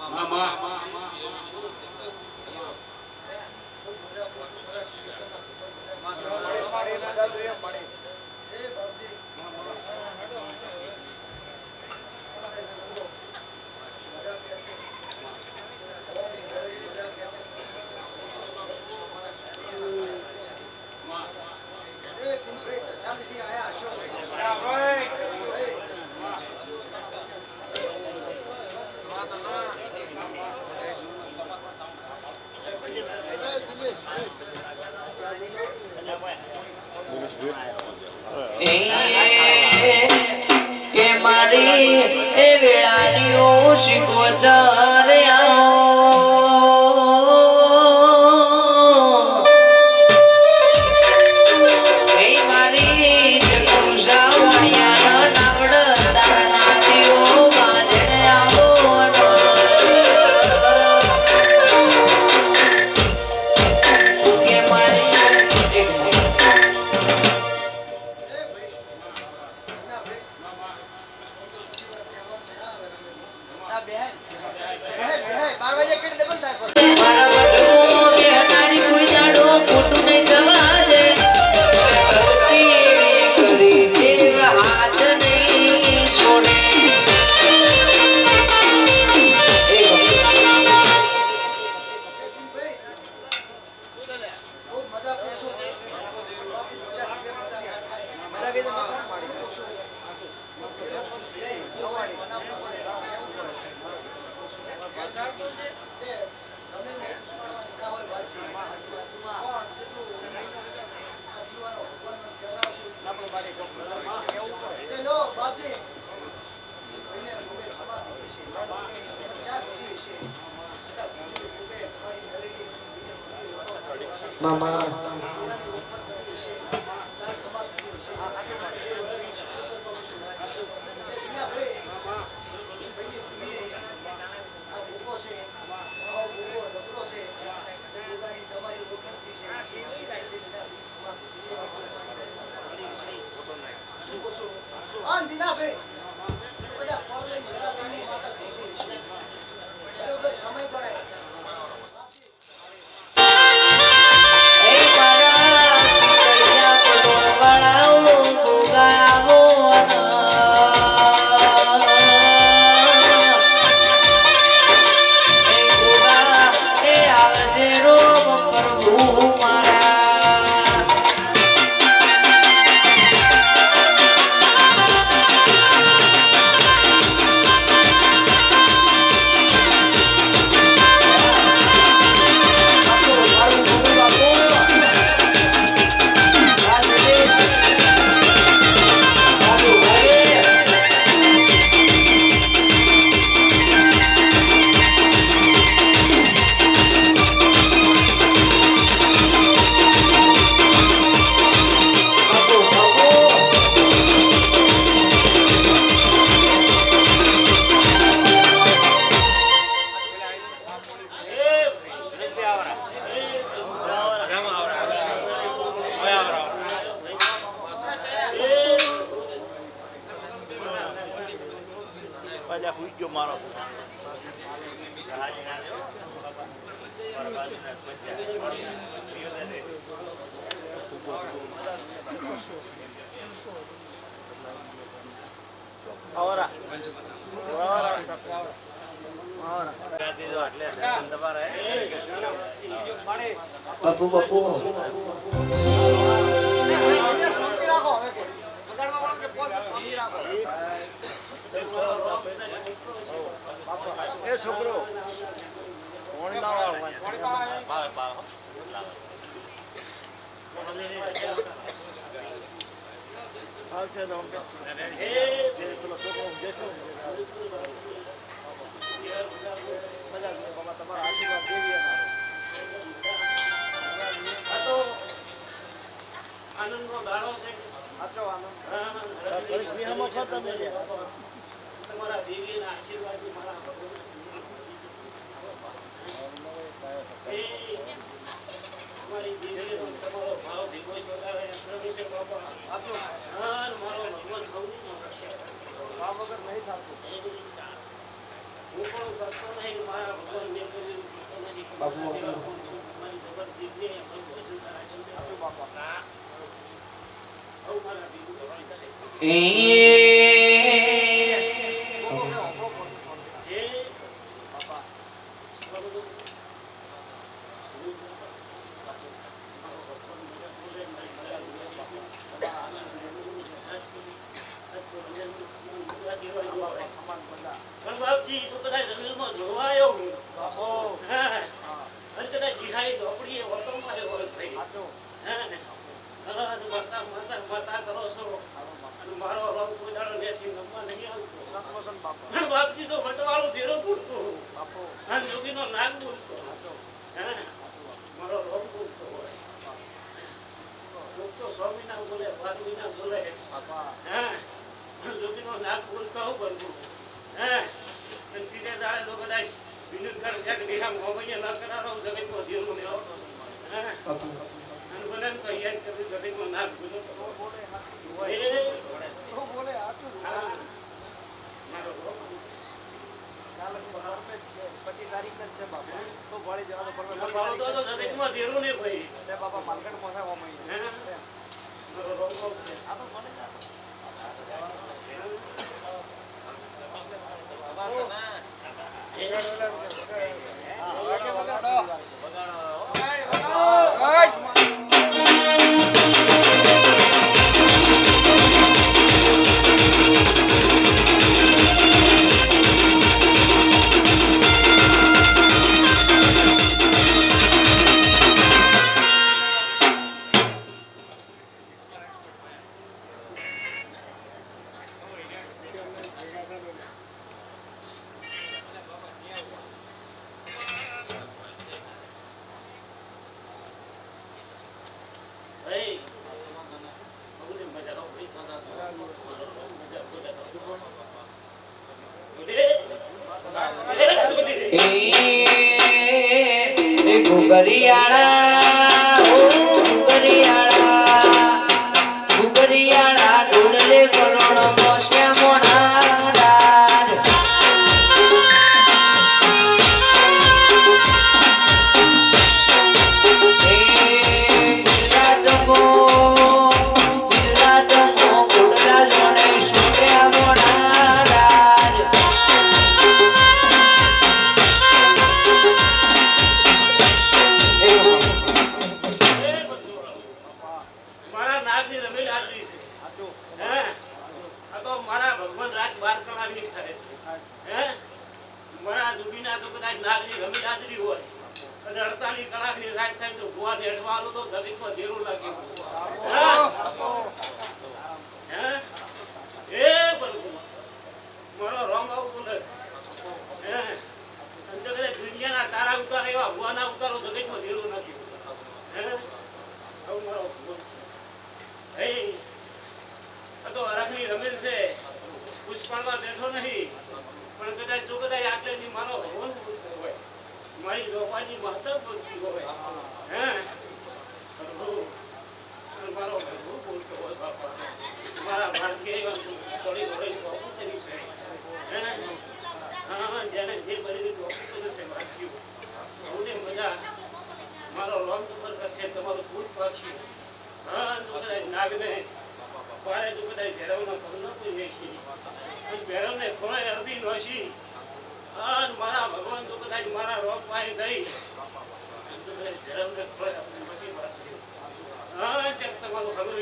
વાહ મામા કે મારી એ વેળાની ઓશિક વધારે એ મારી જગુષાવણિયા નાવડ તારા નાદીઓ બાજણે આવો કે મારી એક મારા બટુઓ કે હટારી કોઈ દાડો ખોટું નહીં થવા દે ભક્તિ કરી દેવ હાથ નહીં છોડે મામા ahora બાપુ બાપુ છોકરો તમારા આશીર્વાદ દેવી તમારા દેવીના આશીર્વાદથી મારા ભગવાન અમારી દેવીનો તમારો ભાવ ભેગો જોડાવે એમ છે બાપા. અને મારો ભગવાન સૌની રક્ષા કરશે. હું પણ કરતો નહીં, મારા ભગવાન મેં કર્યું કરતો નહીં. મારી જબર દીકરી એમ બધું તારા છે બાપા. આવું મારા દીકરી પણ બાપજી તું કદાચ જમીનમાં જોવાયો હું અને કદાચ જીહાઈ ઝોપડીએ ઓટો માર્યો હોય ભાઈ માતા કરો છો અને મારો રંગ કોઈ દાડો બેસી રમવા નહીં આવતો પણ બાપજી તો વટવાળું ધેરો પૂરતો અને યોગીનો નાગ બોલતો મારો રંગ બોલતો હોય તો સ્વામીના બોલે પાર્વીના બોલે જોગીનો નાક બોલતો હું કરવું અને ત્રીજે દાડે તો કદાચ વિનોદ કરે છે કે વિહામ હોમૈયા ન કરારો જગતમાં ધીરું લેવો અને બને તો યાદ કરી જગતમાં નાક બોલો મારો જગતમાં ધીરું ને ભાઈ બાપા માલકડ મારો રોગ ગુગરિયાળા ગુડલે પલોણ મોસ્યા મોણા રાજ ગુજરાતમાં ગુડલા જોડે સુટ્યા મોણા રાજ મારા નાગની રમેલ હાજરી છે આ તો મારા ભગવાન રાજ બાર કલાકની થાય છે મારા જોગીના તો કદાચ નાગની રમેલ હાજરી હોય અને 48 કલાકની રાત થાય તો ગોવા નેટવાનું તો જગતમાં ધીરું લાગે એ બરોબર મારો રોંગ આવું બોલે છે અને કદાચ દુનિયાના તારા ઉતારે એવા ભુવાના ઉતારો જગતમાં ધીરું નાખ્યું આવું મારો ભગવાન છે આ તો હરખની રમેલ છે પુષ્પાળવા બેઠો નહીં પણ કદાચ જો કદાચ આટલેથી મારો ભગવાન બોલતો હોય મારી જોપાની માતા બોલતી હોય પ્રભુ મારો પ્રભુ બોલતો હોય બાપા મારા ભારતીય થોડી થોડી બાપુ કરી છે જેને જે બની બાપુ છે વાંચ્યું બહુને મજા મારો રોમ ઉપર કરશે તમારું ફૂટ પાકશે જો કદાચ નાગને પારે જો કદાચ ભેરવના પગનો કોઈ વેચી અને ભેરવને ખોળે અડધી નોશી અને મારા ભગવાન તો કદાચ મારા રોગ પાસે જઈ ભેરવને ખોળે બધી વાત છે ચક તમારું ખબર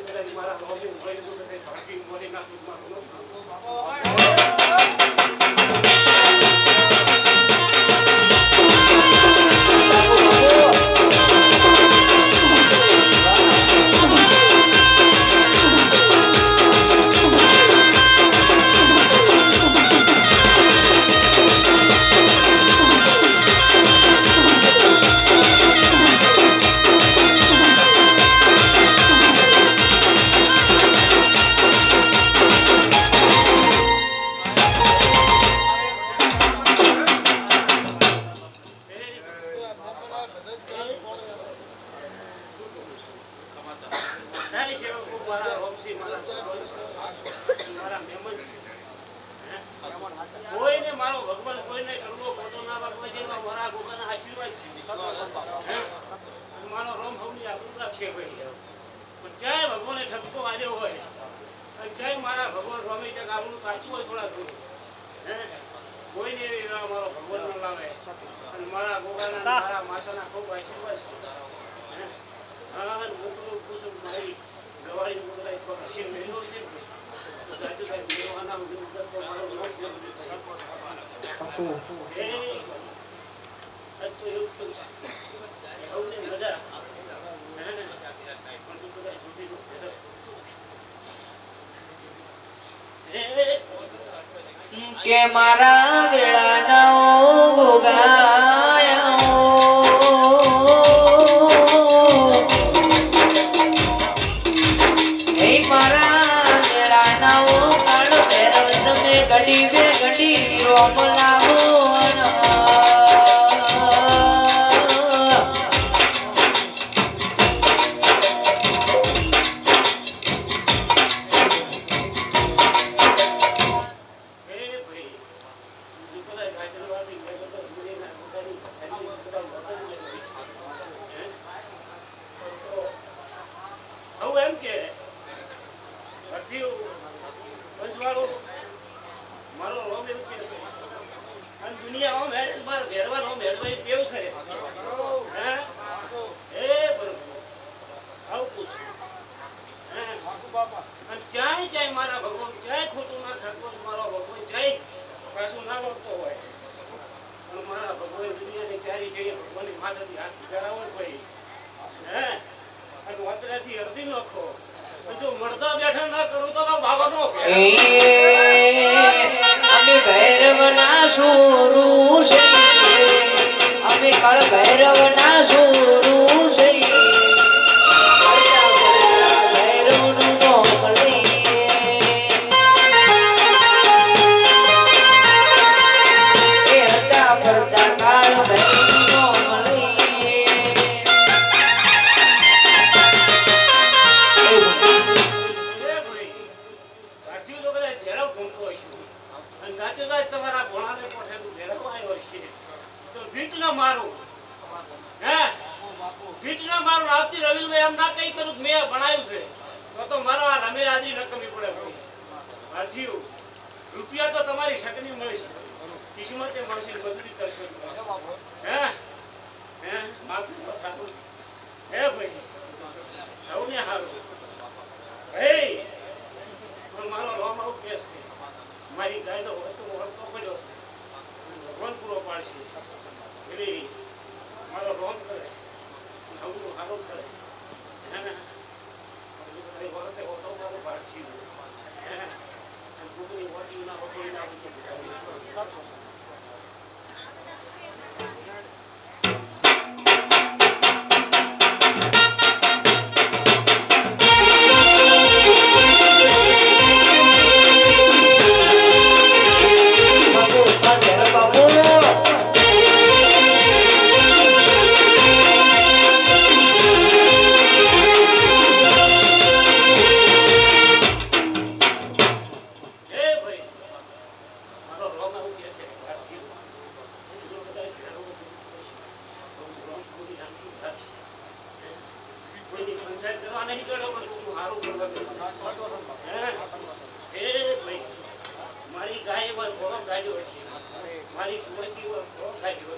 કદાચ મારા રોગને ઉભરાઈ તો કદાચ ભાગી મોરી નાખું મારું મારા મહેમાન છે. હે? કોઈને મારો ભગવાન કોઈને કરવો ખોટો ના વાગવો જેવા મારા ભગવાનના આશીર્વાદ છે. હે? અને મારો રોમ ભવની આબરૂ રાખશે ભાઈ. પણ ચાહે ભગવાને ઠપકો આલ્યો હોય અને ચાહે મારા ભગવાન રોમે ચક આબરૂ કાચું હોય થોડા થોડું. હે? કોઈને એવા મારો ભગવાન ન લાવે અને મારા ગોગાના મારા માતાના ખૂબ આશીર્વાદ છે. હે? હા હું તો પૂછું મારી ગવાળી મોકલાઈ તો હસી મેળવો છે ને તો સાચું કાંઈ મેળવાના વગર તો મારો રોગ જેમ એ આજ તો એવું થયું છે કે હવને મજા પણ તું બધા છૂટી નો કે મારા વેળાના ગોગાયા હે મારા વેળાના કાળ ભૈરવ તમે ઘડી બે ઘડી રોમ લાવો મારા ભગવાન ચાહે ખોટું ના થતું મારો ભગવાન ચાહે પાછું ના વળતો હોય પણ મારા ભગવાન દુનિયાની ચારી છે ભગવાનની માથાથી હાથ ધરાવો ભાઈ. હે અને વાતરાથી અડધી નખો જો મળતા બેઠા ના કરું તો બાબા નો અમે ભૈરવના સોરું છે અમે કાળ ભૈરવના સોરું છે ભૈરવનું નામ લઈએ એ હતા ફરતા કાળ ભૈરવનું નામ તમારા ભોળાને પોઠેલું ભેરવા આવ્યો છે તો ભીટ ના મારું. હે ભીટ ના મારું આવતી રવિલભાઈ એમ ના કઈ કરું મેં ભણાયું છે તો મારો આ રમેશ આદરી નકમી પડે ભાઈ. હાજીઓ રૂપિયા તો તમારી શકની મળશે કિસ્મતે મળશે મજૂરી કરશો. હે હે માફી ઠાકોર હે ભાઈ સૌને હારું હે પણ મારો રોમ આવું કેસ છે મારી ગાયનો વળતો પડ્યો છે ભગવાન પૂરો પાડશે એટલે મારો રોમ કરે નવરું હારું કરે વખતે હોતો મારો પાડશે કુકની વાટી ના વખોડી ના મારી ગાય પર ઘોડો કાઢ્યો છે મારી કુંવરી પર ઘોડો કાઢ્યો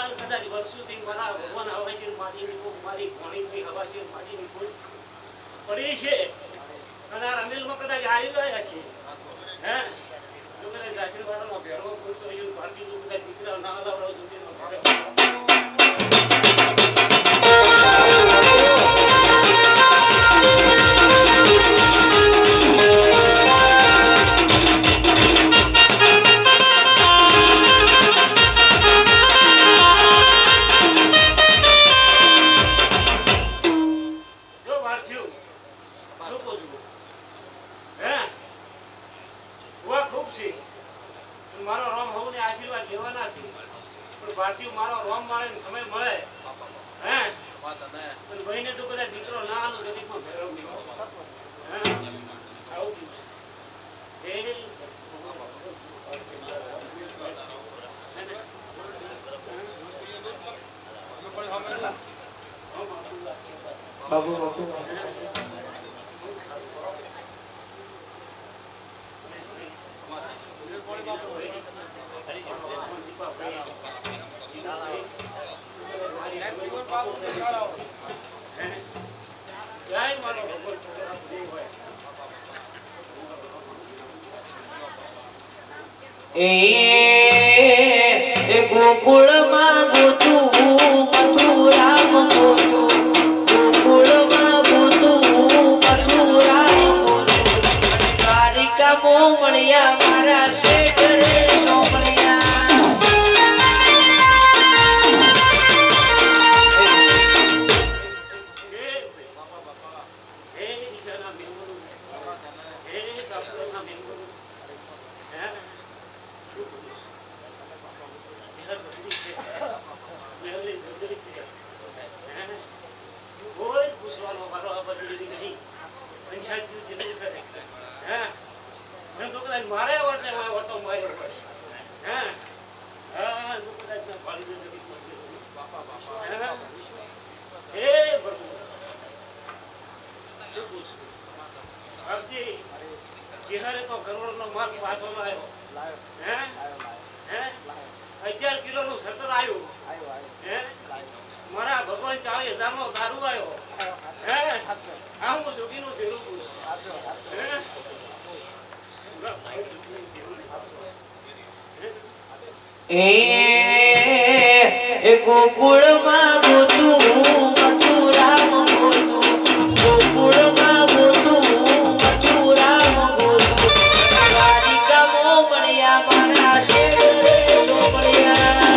છે કદાચ વર્ષોથી મારા ભગવાન આવે છે માટીની કોઈ મારી ઘોડીની હવા છે માટીની કોઈ પડી છે અને આ રમેલમાં કદાચ આવી ગયા છે. હે જો કદાચ આશીર્વાદનો ભેરવો પૂરતો છે ભારતીય કદાચ દીકરા ના લાવડો સુધી મારો રોમ હોવને આશીર્વાદ લેવાના છે પણ ભારતીય મારો રોમ મળે સમય મળે હે પણ ભાઈને જો કદાચ દીકરો ના આલો જગતમાં ભેરવ નહીં આવું દિવસ એ બાપુ બાપુ જય મારો ભગવાન છોકરા દેવ હોય એ ગોકુળમાં ગોતું મથુરામ ગોતું ગોકુળમાં ગોતું મથુરામ ગોતું દ્વારિકા મોમણિયા મારા શેઠ રે સોમણિયા હે ઈશાના મેમોનું હે કાપડના મેમોનું હે શું બોલું યાર બધી છે મેલી બધી છે હે કોઈ પૂછવાનો મારો આ બધી નહીં પંચાયત જેટલી છે હે મને તો કદાચ મારે વટે વટો માર્યો પડે હે હા તો કદાચ ના પાડી દે હે પ્રભુ શું પૂછું આપજી ચિહારે તો કરોડનો માલ પાછો લાવ્યો હે હે 11 કિલોનું સતર આવ્યું હે મારા ભગવાન 40,000 નો દારૂ આવ્યો હે આ હું જોગીનું દેરું પૂછું હે એ ગોકુળમાં ગોતું મથુરામ ગોતું ગોકુળમાં ગોતું મથુરામ ગોતું દ્વારિકા મોમણિયા મારા શેઠ રે સોમણિયા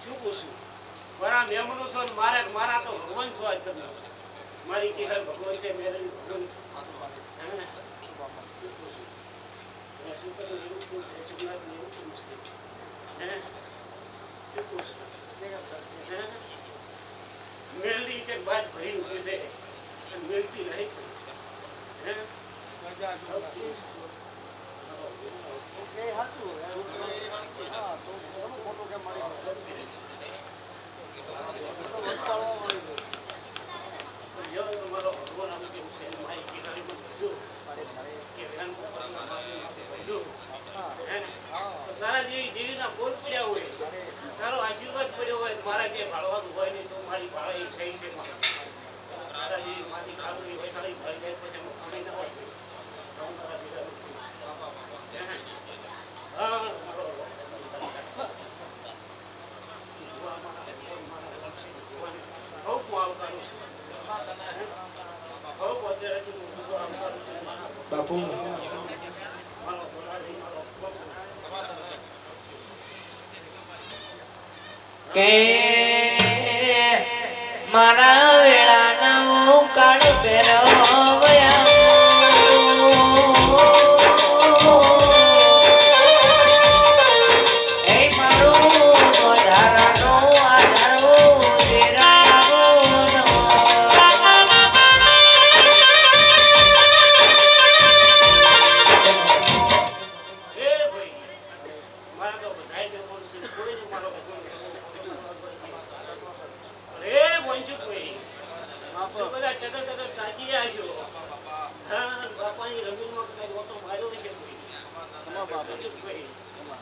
શું પૂછું મારા મેમનું છો મારા તો ભગવાન છો આજ તમે મારી ચિહર ભગવાન છે મેરે ભગવાન છે શું કર્યું એવું સોમનાથ એવું પૂછે હે શું પૂછું મેલની છે બાદ ભરી ઉભી છે મેલતી નહીં હે તારા જેવી દેવીના બોલ પડ્યા હોય તારો આશીર્વાદ પડ્યો હોય મારા જે ભાળવાનું હોય ને તો મારી ભાળા એ સહી છે તારા જેવી મારી કાબરી વૈશાળી ભરી જાય પછી હું ખમી ના હોય બાપુ કે મારા વેળાના કાળ પહેરવયા એ મારો વધારાનો આધારો દેરાવો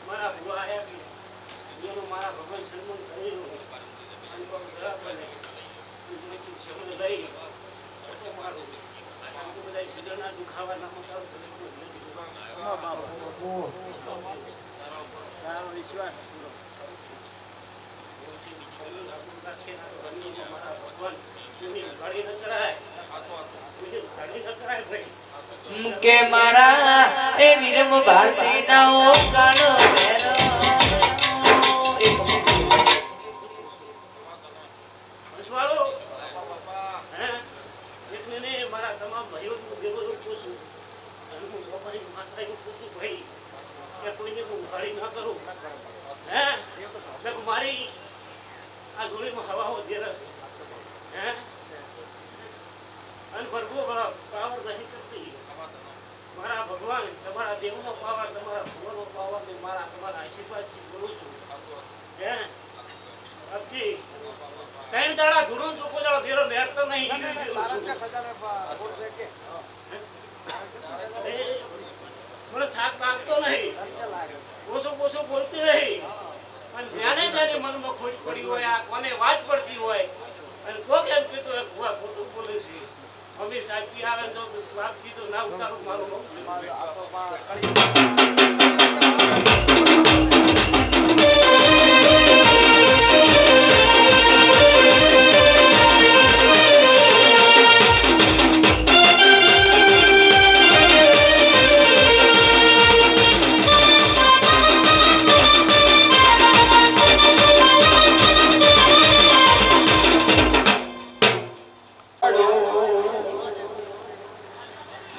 મારા ભુવા આયા છે એનું મારા ભગવાન સન્માન કરેલું અને કોઈ બરાબર નહીં શબ્દ લઈ તો મારું આમ તો બધા બીજાના દુખાવાના મકાન તારો વિશ્વાસ મારા ભગવાન ઘડી ન કરાય ઘડી ન કરાય ભાઈ કે મારા એ વિરમ ભારતી ના કાળ પહેરવ વાળી ન કરું હે એટલે મારી આ ધૂળીમાં હવાઓ ધીરસ હે અને પ્રભુ પાવર નથી કરતી મારા ભગવાન તમારા દેવનો પાવર તમારા ભગવાનનો પાવર ને મારા તમારા આશીર્વાદથી બોલું છું હે અબથી ત્રણ દાડા ધૂળું તો કોઈ દાડો ભેરો મેળતો નહીં મને થાક લાગતો નહીં ઓછું બોલતી નહીં અને જાણે મનમાં ખોટ પડી હોય આ કોને વાત પડતી હોય અને કોક એમ કહેતો હોય ભુવા ખોટું બોલે છે મમ્મી સાચી આવે તો વાપસી તો ના ઉતારું મારું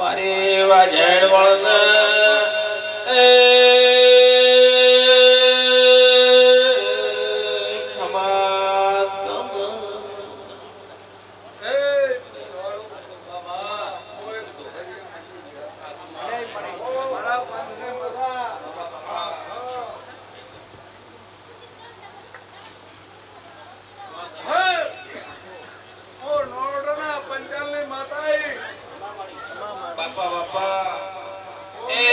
મારી વાજણ વળન બાપા બાપા એ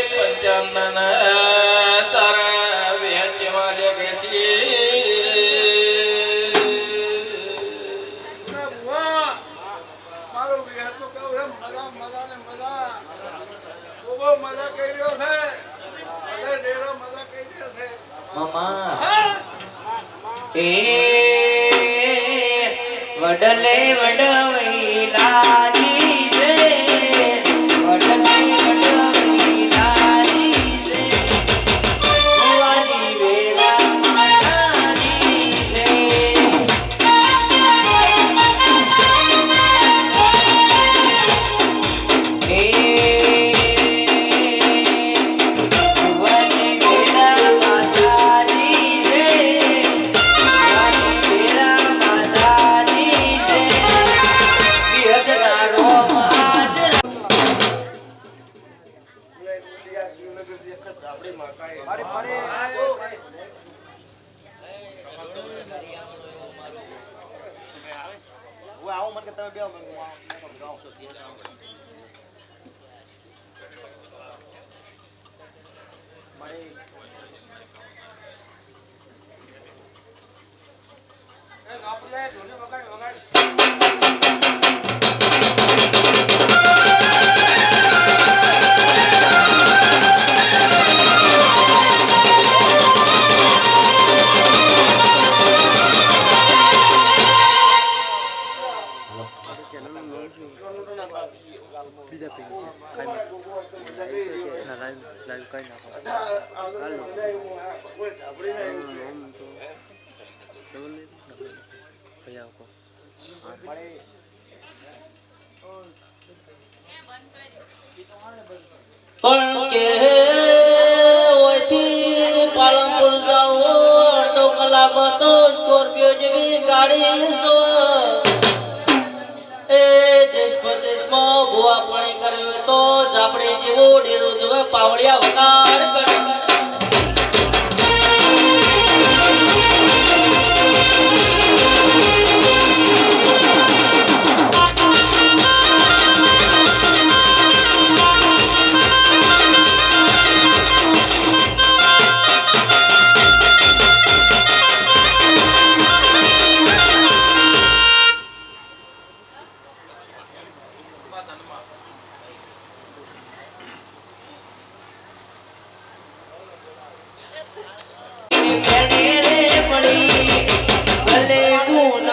પંચાનન તારા વેચે વાલે બેસી મારું વિહતનું કહું છે મજા ને મજા ખૂબ મજા કરી રહ્યો છે બધે ડેરો મજા કરી રહ્યો છે મામા એ વડલે વડવૈલાની છે વડલે વડવૈલાની છે ભુવાજી વેળા માતાની છે એ ભુવાજી વેળા માતાની છે ભુવાજી વેળા માતાની છે વિહતના રોમ હાજર આપણી માતા હું આવું મને કે તમે બે હું ગાઉં છું આપણે ઢોલી વગાડ વગાડ પણ કે ઓયથી પાલનપુર જાઉં અડધો કલાકમાં તો સ્કોર્પિયો જેવી ગાડી જો એ દેશ પરદેશમાં ભુવા પાણી કર્યું તો જાપડે જેવો ડેરો જોવે પાવડિયા વગાડ કરે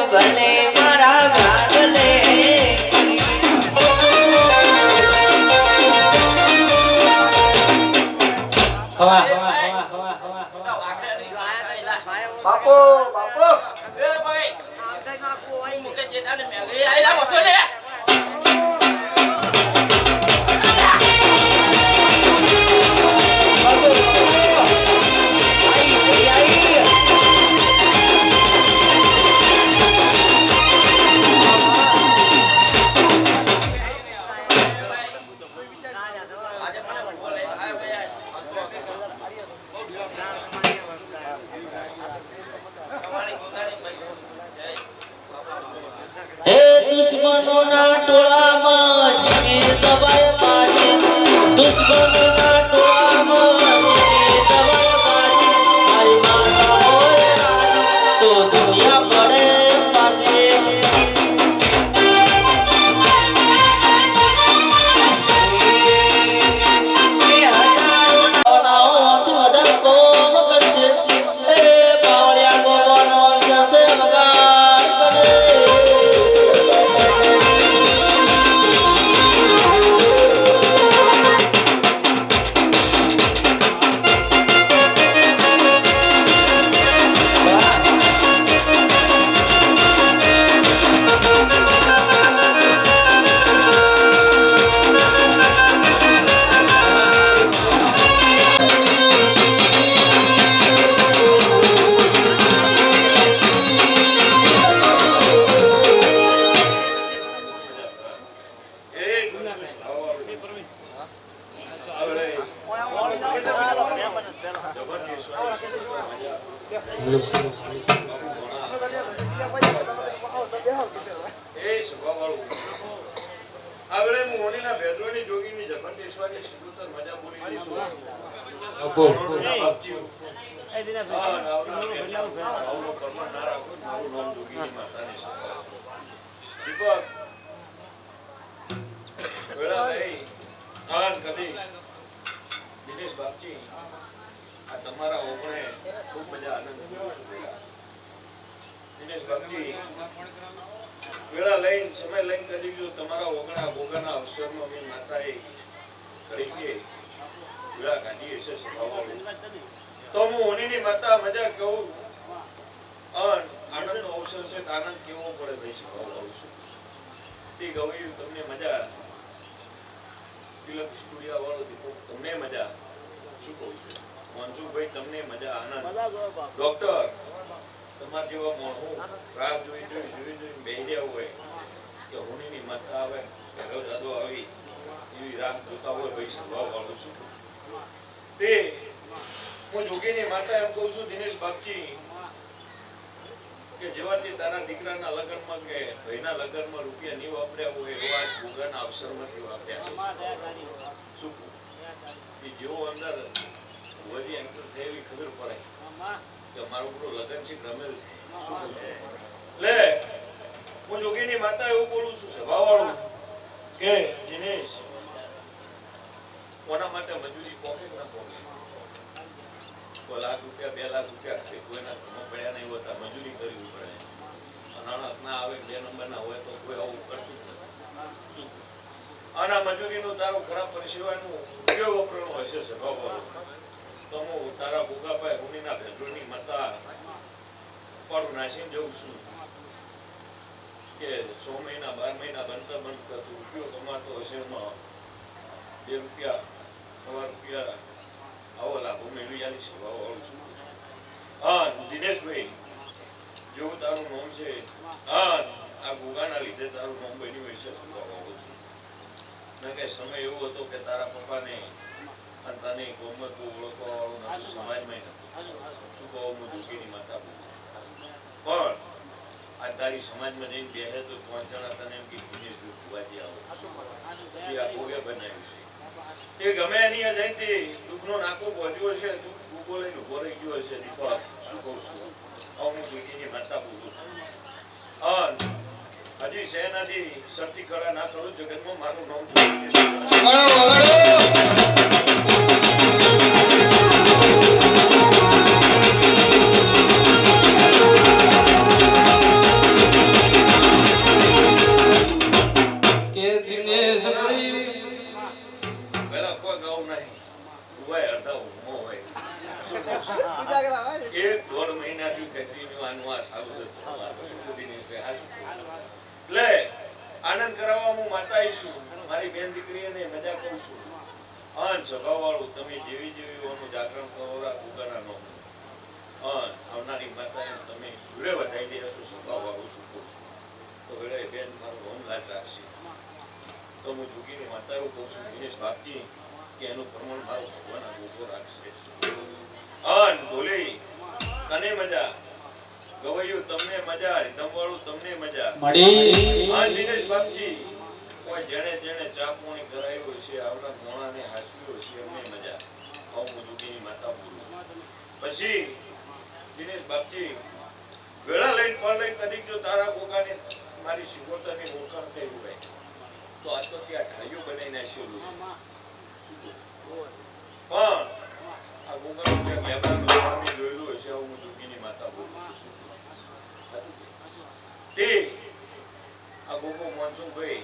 ભલે મારા ભાગલે બાપો બાપો એ ભાઈ આ નાખો આઈ મુકે જેઠાને મેલે આઈલા બસો ને બાપો દુશ્મનોના ટોળામાં જીવી દબાય બાજી દુશ્મનોના ટોળામાં જીવી દબાય બાજી મારી માતા હોય રાજી તો દુનિયા પડે પાછી વેળા લઈને સમય લઈને કરી દીધું તમારા ઓગણા ભોગાના અવસરમાં મેં માતાએ તરીકે વેળા કાઢી હશે તો હું હોનીની માતા મજા કહું આનંદનો અવસર છે આનંદ કેવો પડે ભાઈ સ્વભાવ તે ગવાયું તમને મજા તિલક સ્ટુડિયો વાળો દીપો તમને મજા શું કહું છું મનસુખભાઈ તમને મજા આનંદ ડોક્ટર તમારા જેવા મોણો રાહ જોઈ બેહી રહ્યા હોય કે હોનીની માતા આવે ઘરો જાદો આવી એવી રાહ જોતા હોય ભાઈ સ્વભાવ વાળું છું તે હું જોગીની માતા એમ કહું છું દિનેશ બાપજી કે જેવાથી તારા દીકરાના લગ્નમાં કે ભાઈના લગ્નમાં રૂપિયા નહીં વાપર્યા હોય એવા જ ભોગાના અવસરમાંથી વાપર્યા શું કે જેવો અંદર વધી એન્ટર થયેલી ખબર પડે કે મારું પૂરું લગ્ન છે રમેલ છે શું છે લે હું જોગીની માતા એવું બોલું છું સ્વભાવવાળું કે દિનેશ કોના માટે મજૂરી પોકે ના પોકે કોઈ લાખ રૂપિયા 2 લાખ રૂપિયા છે કોઈના ઘરમાં પડ્યા નહીં હોતા મજૂરી કરવી પડે નાણાં ના આવે 2 નંબરના હોય તો કોઈ આવું કરતું નથી આના મજૂરીનું તારું ખરાબ પરિસેવાનું ઉપયોગ વપરાણું હશે સ્વભાવવાળું તો હું તારા ભોગાભાઈ હોનીના ભેદોની માતા પડું નાસીને જઉં છું કે 6 મહિના 12 મહિના બનતા બનતા તું ઉપયોગ કમાતો હશે એમાં 2 રૂપિયા 1 રૂપિયા આવો લાભો મેળવી આલી સ્વભાવવાળું છું હા દિનેશભાઈ જેવું તારું નામ છે હા આ ભોગાના લીધે તારું નામ બન્યું હશે સ્વભાવવાળું છું મેં કે સમય એવો હતો કે તારા પપ્પાને અને તને ગોમત ઓળખવાવાળું નતું સમાજમાં નતું શું કહો હું દુઃખીની માતા પણ આ તારી સમાજમાં જઈને બેસે તો 5 જણા તને એમ કે દિનેશ દુઃખવાજી આવો એ આ ભોગે બનાવ્યું છે એ ગમે એની જયંતિ દુઃખનો નાકો પહોંચ્યો છે દુઃખ ભૂગો લઈને ઉભો રહી ગયો છે દીપક શું કહું છું હું દુઃખીની માતા બોલું છું હજી સેનાથી શરતી કળા ના કરું જગતમાં મારું નામ આનંદ કરાવવા હું માતા છું મારી બેન દીકરીને મજા કરું છું સ્વભાવવાળું તમે જેવી જેવી ઓનું જાગરણ કરોરા ભૂગાના નો આવનારી માતા તમે ઘરે વધાઈ દે છો સ્વભાવવાળું છું તો ઘરે બેન મારું હોમ લાગ રાખશે તો હું જોગીની માતા એવું કહું છું દિનેશ બાપજી કે એનું પ્રમાણ મારું ભગવાન ઉભો રાખશે બોલે તને મજા ગવૈયું તમને મજા, રીતમવાળું તમને મજા. મળી હા દિનેશ બાપજી, કોઈ જેણે જેણે ચા પાણી કરાવ્યું છે, આવડા મોણાને હાંસવ્યો છે, એમને મજા. આવું હું દુઃખીની માતા બોલું છું. પછી દિનેશ બાપજી, વેળા લઈને પણ લઈને કદીક જો તારા ગોગાને મારી શિકોતરની ઓળખાણ થઈ હોય તો આ તો ત્યાં ઢાળીઓ બનાવી નાખેલું છે. પણ આ ગોગાનું જે મહેમાનનું સ્વામી જોયેલું હશે, આવું હું દુઃખીની માતા બોલું છું. તે આ ગોગો મોનસુખભાઈ,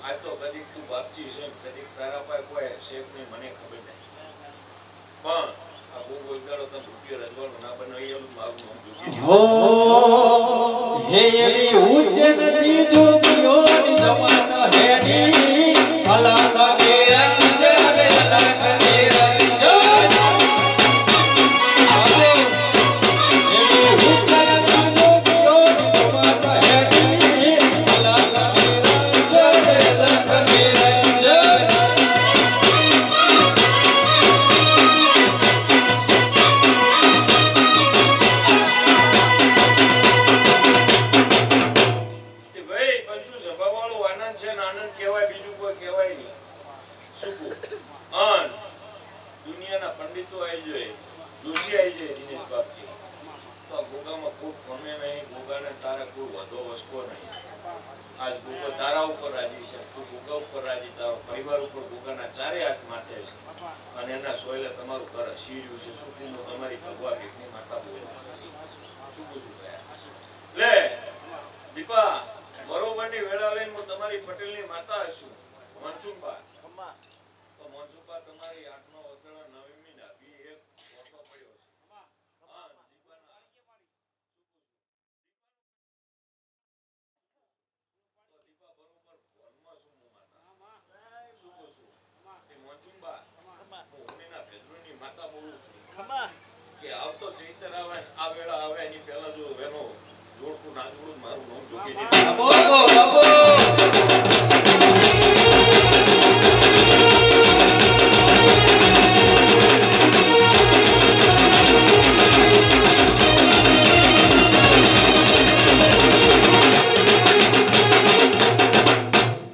આ તો કદીક તું બાપજી છે, કદીક તારા પાસે કોઈ શેખ નહીં, મને ખબર નહીં. પણ આ ગોગો એકદાડો તમે રૂપિયો રજવાડું ના બનાવી એલું મારું નામ દુઃખી. હો હે એવી ઉચ્ચ નદી જોગીઓની જમાત હેડી અલગ નિરંજન અલગ નિરંજન એવી ઉચ્ચ નદી જોગીઓની જમાત હેડી અલગ નિરંજન અલગ નિરંજન કે ભાઈ પંચુ સભાવાળો આનંદ છે ને આનંદ કહેવાય, બીજું કોઈ કહેવાય નહીં. શું કહું? અન દુનિયાના પંડિતો આવી જોઈએ, જોશી આવી જાય દિનેશ બાપજી, તો આ ગોગામાં કોઈ ગમે નહીં, ગોગાને તારા કોઈ વધો વસકો નહીં. આજ ગોગો તારા ઉપર રાજી છે, તું ગોગા ઉપર રાજી, તારો પરિવાર ઉપર ગોગાના ચારે હાથ માથે છે, અને એના સોયલે તમારું ઘર હસીર્યું છે. શું કહું? હું તમારી ભગવા ભેટની માતા બોલું શું પૂછું લે દીપા, બરોબરની વેળા લઈને હું તમારી પટેલની માતા હશું, મનસુખબા. તો મનસુખબા તમારી 8નો વગેરે 9મી નાભી એક ફોટો પડ્યો છે. હા, દીપાના તો દીપા બરોબર ભોનમાં છું હું માતા. શું કહું છું? તે મનસુખબા, હું ઉમીના ભેદરૂની માતા બોલું છું કે આવતો ચૈતર આવે ને આ વેળા આવે એની પહેલા જો એનો જોડકું ના જોડું મારું નામ જોગી નહીં.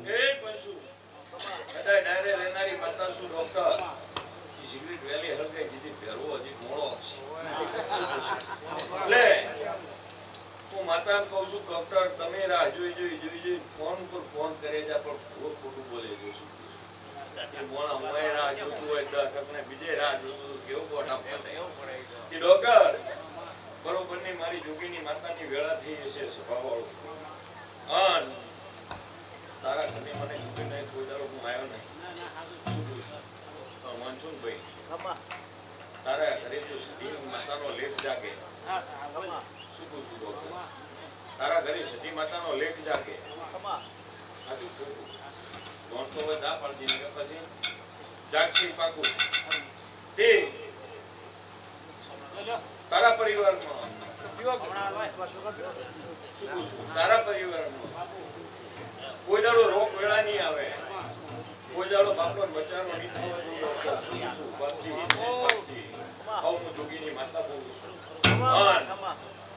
એ પંચુ, કદાય ડાયરે રહેનારી માતા શું ડોક્ટર, ઈ સિગરેટ વેલી હળગાઈ દીધી, ભેરવો હજી મોળો છે. લે હું માતાને કહું છું, ડોક્ટર તમે રાહ જોઈ ફોન ઉપર ફોન કરે છે, પણ ભૂલ ખોટું બોલે છે. શું એ મોણા હું રાહ જોતું હોય, ડોક્ટરને બીજે રાહ જોતું હોય, કેવું ખોટા પડે કે ડોક્ટર બરોબરની મારી જોગીની માતાની વેળા થઈ જશે સભાવાળો. અન તારા ઘરે મને જોગી નહીં, કોઈ દાડો હું આવ્યો નહીં. શું પૂછું? મનસુખભાઈ, તારા ઘરે જો સતી માતાનો લેખ જાગે, શું પૂછું ડોક્ટર? તારા ઘરે સતી માતાનો લેખ જાગે, સાચું ખોટું? કોણ તો હવે દા પાડી દીધી કે પછી જાગશે પાકું તે તારા પરિવારમાં શું પૂછું? તારા પરિવારમાં કોઈ દાડો રોગ વેળા નહીં આવે, કોઈ દાડો બાપનો બચારો નહીં થવો જોઈએ. શું પૂછું? બાપજી, બાપજી, આવું હું જોગીની માતા બોલું છું.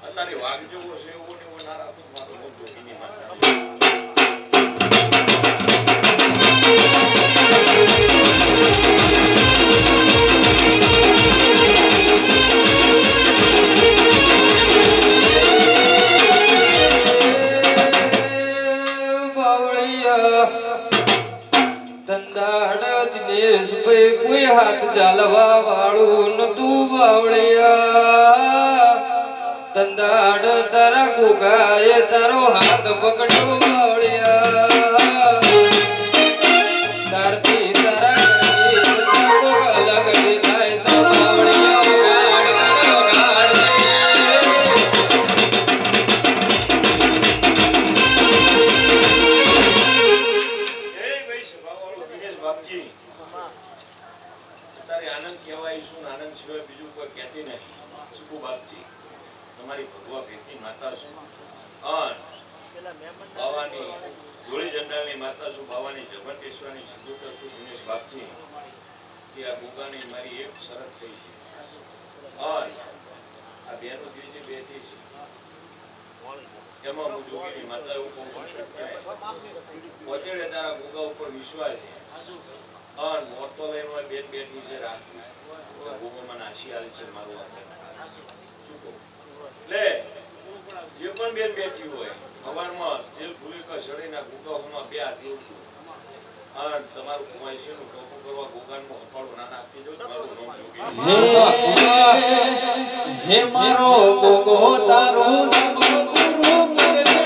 અત્યારે વાઘ જેવો છે એવો ને એવો ના રાખું, મારું નામ જોગીની માતા. દિનેશભાઈ કોઈ હાથ ચાલવા વાળું નતું બાવળિયા, ધંધાડ તારા ગોગાએ તારો હાથ પકડ્યો બાવળિયા, તારથી તારા ઘરની સબ અલગ દેખાય છે બાવળિયા, વગાડ તને વગાડ દે. બાપજી, તારે આનંદ કહેવાય શું? આનંદ સિવાય બીજું કોઈ કહેતી નહીં. શું બાપજી, તમારી ભગવા ભેટની માતા છું, બાવાની ધોળી જંડાલની માતા છું, બાવાની જબરકેશ્વરની સિદ્ધોતર છું. દિનેશ બાપજી, કે આ ગોગાની મારી એક શરત થઈ છે, આ બેનો જે બેઠી છે એમાં હું જોગીની માતા એવું કહું છું કે પોતે તારા ગોગા ઉપર વિશ્વાસ છે અને મોટો લઈને હોય બેન નીચે રાખવું કે ગોગામાં નાસી આવી છે મારું આ શું કહું લે જે પણ બેન બેઠી હોય સવારમાં તેલ ફૂલી કે સડીના ગોગાઓમાં બે હાથ ઉઠું અને તમારું કુમાઈસીનું ટોપું કરવા ગોગાનમાં હફાળું ના નાખી દો મારું નામ જોગી હે મારો ગોગો તારું સપનું પૂરું કરશે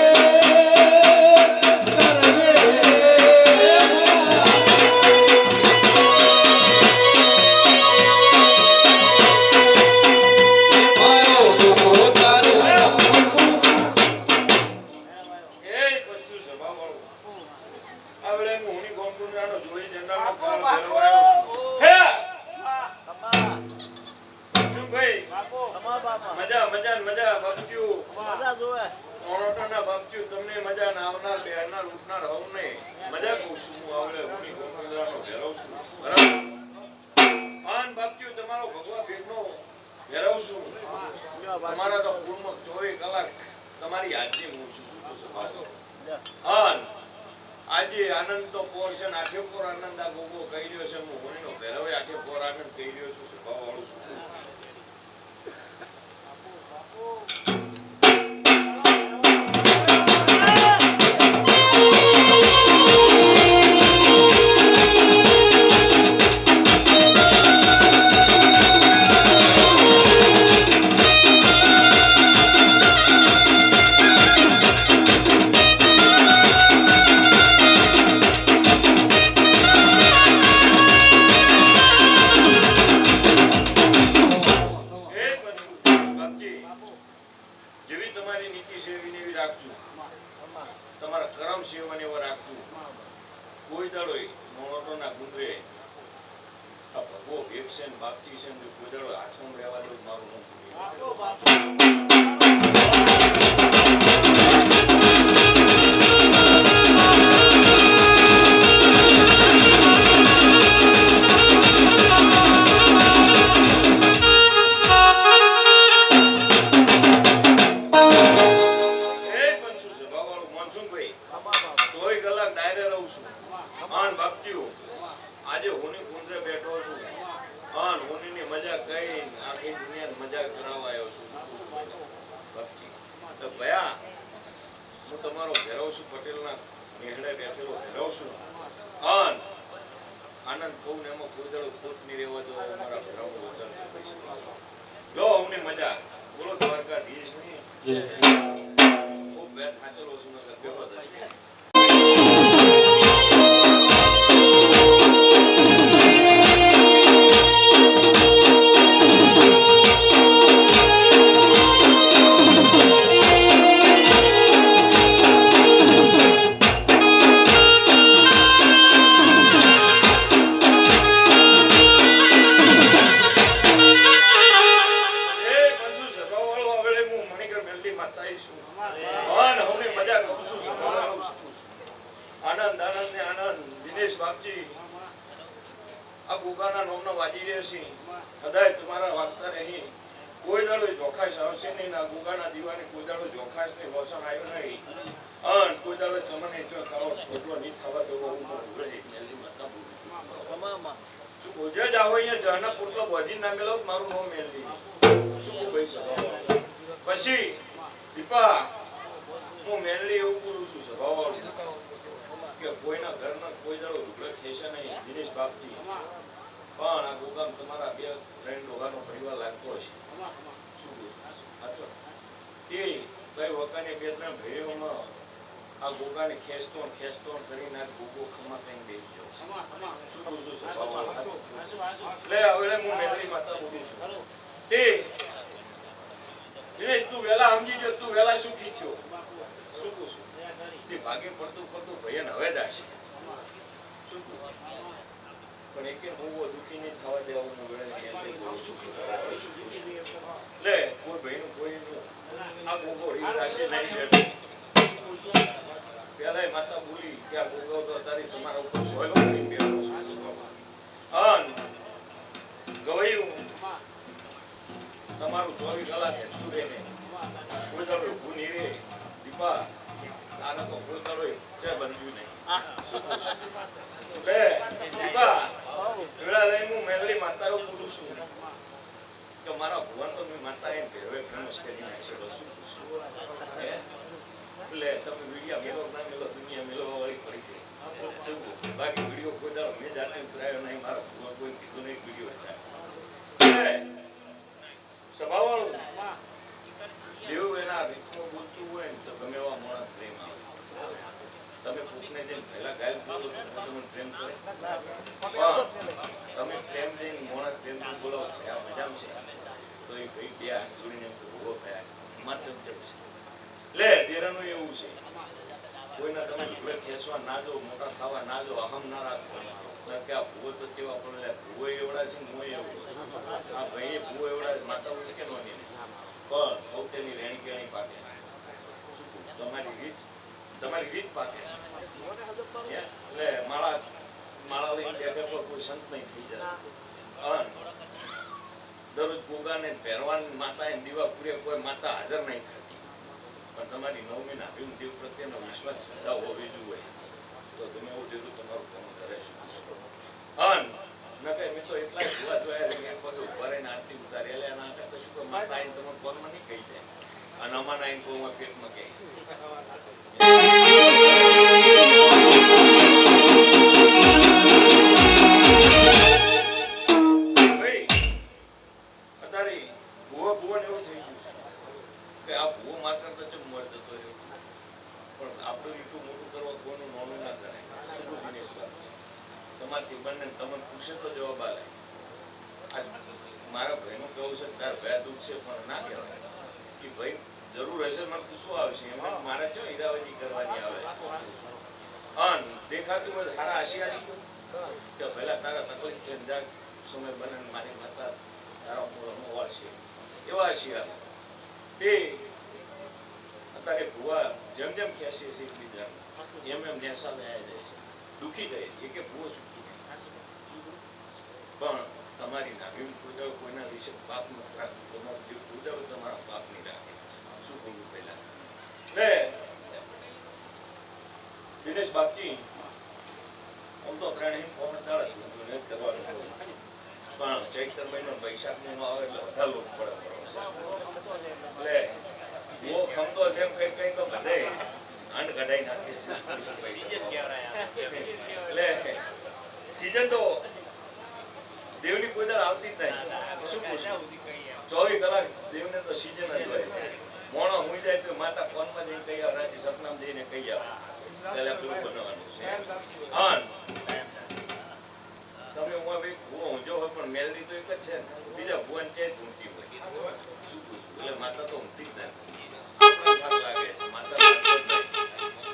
તમારા તો પૂર્ણ 24 કલાક તમારી હાજરી હું છું આજે આનંદ તો પોર છે ને આઠે પોર આનંદ આ ગોગો કહી રહ્યો છે હું હોળીનો ભેરવે આઠે પોર આનંદ કહી રહ્યો છું સ્વભાવ વાળું છું આનંદ કહું ને એમાં કોઈ દાડો ખોટ નહીં રહેવા દો અમારા ભેરાનું વચન છે લો અમને મજા બોલો દ્વારકાધીશ ખૂબ બે થાચેલો છું નકર કેવો થાય પછી દીપા હું મેનલી એવું બોલું છું સ્વભાવ કે કોઈના ઘરના કોઈ દાડો ઝઘડો થશે નહીં દિનેશ બાપજી પણ આ ગોગામ તમારા બે ફ્રેન્ડ લોગાનો પરિવાર લાગતો હશે એ કઈ વકાને બે ત્રણ ભાઈઓમાં આ ગોગાને ખેંચતો કરીને આ ગોગો ખમા કઈ બેસી ગયો શું પૂછું સ્વભાવ એટલે હવે હું મેનલી માતા બોલું છું તે દિનેશ તું વેલા સમજી જો તું વેલા સુખી થયો શું પૂછું તે ભાગે પડતું ભયન હવે દાશે શું પણ એકે હું દુખી નહીં થવા દેવું હું વેળે લે કોઈ ભાઈનું કોઈનું આ ગોગો રીત દાશે નહીં બેઠો પેલા માતા બોલી કે આ ગોગો તો તારી તમારા ઉપર સોયલો કરી બેઠો અન ગવાયું તમારું 24 કલાક હેતું રહે કોઈ દાડો ઊભું નહીં રહે દીપા તારા તો કોઈ કરો છે બન્યું નહીં લે દીપા વેળા લઈને હું મેલડી માતા એવું બોલું છું કે મારા ભગવાન તો મેં માતા એમ કે હવે ફેમસ કરી નાખ્યો શું પૂછું એટલે તમે વિડીયા મેળો ના મેળો દુનિયા મેળવવા વાળી પડી છે બાકી વિડીયો કોઈ દાડો મેં જાતે ઉતરાયો નહીં મારા ભગવાન કોઈ કીધું નહીં વિડીયો સ્વભાવવાળું દેવ એના રીતનું બોલતું હોય ને તો ગમે એવા માણસ પ્રેમ આવે તમે કોકને જેમ પહેલા ગાયલ બોલો તો તમને પ્રેમ કરે પણ તમે પ્રેમ જઈને માણસ પ્રેમથી બોલો આ મજામ છે તો એ ભાઈ બે હાથ જોડીને ઉભો થયા હિમાચલ છે લે દેરાનું એવું છે કોઈના તમે ઘોડે ખેંચવા ના જો મોટા થવા ના જો અહમ ના રાખો કે આ ભૂવો તો કેવા પણ ભૂવો એવડા છે હું એવડો આ ભાઈ ભૂવો એવડા છે માતા ઉઠે કે નોની પણ સૌતેની રેણી કેણી પાકે તમારી રીત પાકે એટલે માળા લઈને બેઠે પર કોઈ સંત નહીં થઈ જાય દરરોજ ગોગાને પહેરવાની માતા એ દીવા પૂરે કોઈ માતા હાજર નહીં થતી પણ તમારી 9 મહિના ભીમ દેવ પ્રત્યેનો વિશ્વાસ શ્રદ્ધા હોવી જોઈએ તો તમે એવું દેવું તમારું કામ કરે છે અન નકે મેં તો એટલા જોવા જોયા એક પગે ઉભા રહીને આરતી ઉતારેલા એના આગળ તો શું માતા આઈને તમે કોલમાં નહીં કહી જાય અને અમાના આઈને કોમાં પેટમાં કહે ભાઈ અત્યારે ભૂવો ને એવું થઈ ગયું કે આ ભૂવો માત્ર તો ચમ મર જતો રહ્યો પણ આપણું એટલું મોટું કરવા કોઈનું નાનું ના કરાય તમારથી બંને તમને પૂછે તો જવાબ આલે આજ મારા ભાઈનું કહું છે તાર ભયા દુઃખ છે પણ ના કહેવાય કે ભાઈ જરૂર હશે મને પૂછવું આવશે એમને મારે જો હીરાવજી કરવાની આવે અન દેખાતું હોય સારા આશિયાની કે પહેલા તારા તકલીફ છે જાગ સમય બને મારી માતા તારા મોરનો વાળશે એવા આશિયા તે અત્યારે ભુવા જેમ જેમ ખેંચીએ છીએ બીજા એમ એમ નેસા લઈ જાય છે દુઃખી જાય એ કે ભૂવો સુખી પણ તમારી નાભી પૂજાઓ કોઈના વિશે પાપ ન રાખવું તમારું જે પૂજાઓ તમારા પાપ નહીં રાખે શું બોલવું પહેલા લે દિનેશ બાપજી આમ તો ત્રણેય ફોન દાડે કરવાનું પણ ચૈત્ર મહિનો વૈશાખ મહિનો આવે એટલે બધા લોક પડે એટલે બહુ ખમતો છે એમ કઈ કઈ તો બધે અંડ કઢાઈ નાખે છે એટલે સીઝન તો દેવની કોઈ દાડ આવતી જ નહીં શું પૂછું 24 કલાક દેવને તો સીઝન જ હોય મોણો હુઈ જાય તો માતા કોનમાં જઈને કહી આવે રાજી સપનામ જઈને કહી આવે એટલે પેલું બનાવવાનું છે અન તમે હું ભાઈ ભૂવો ઊંઝો હોય પણ મેલડી તો એક જ છે બીજા ભુવન છે ઊંચી હોય શું પૂછું એટલે માતા તો ઊંચી જ નથી લાગે છે માતા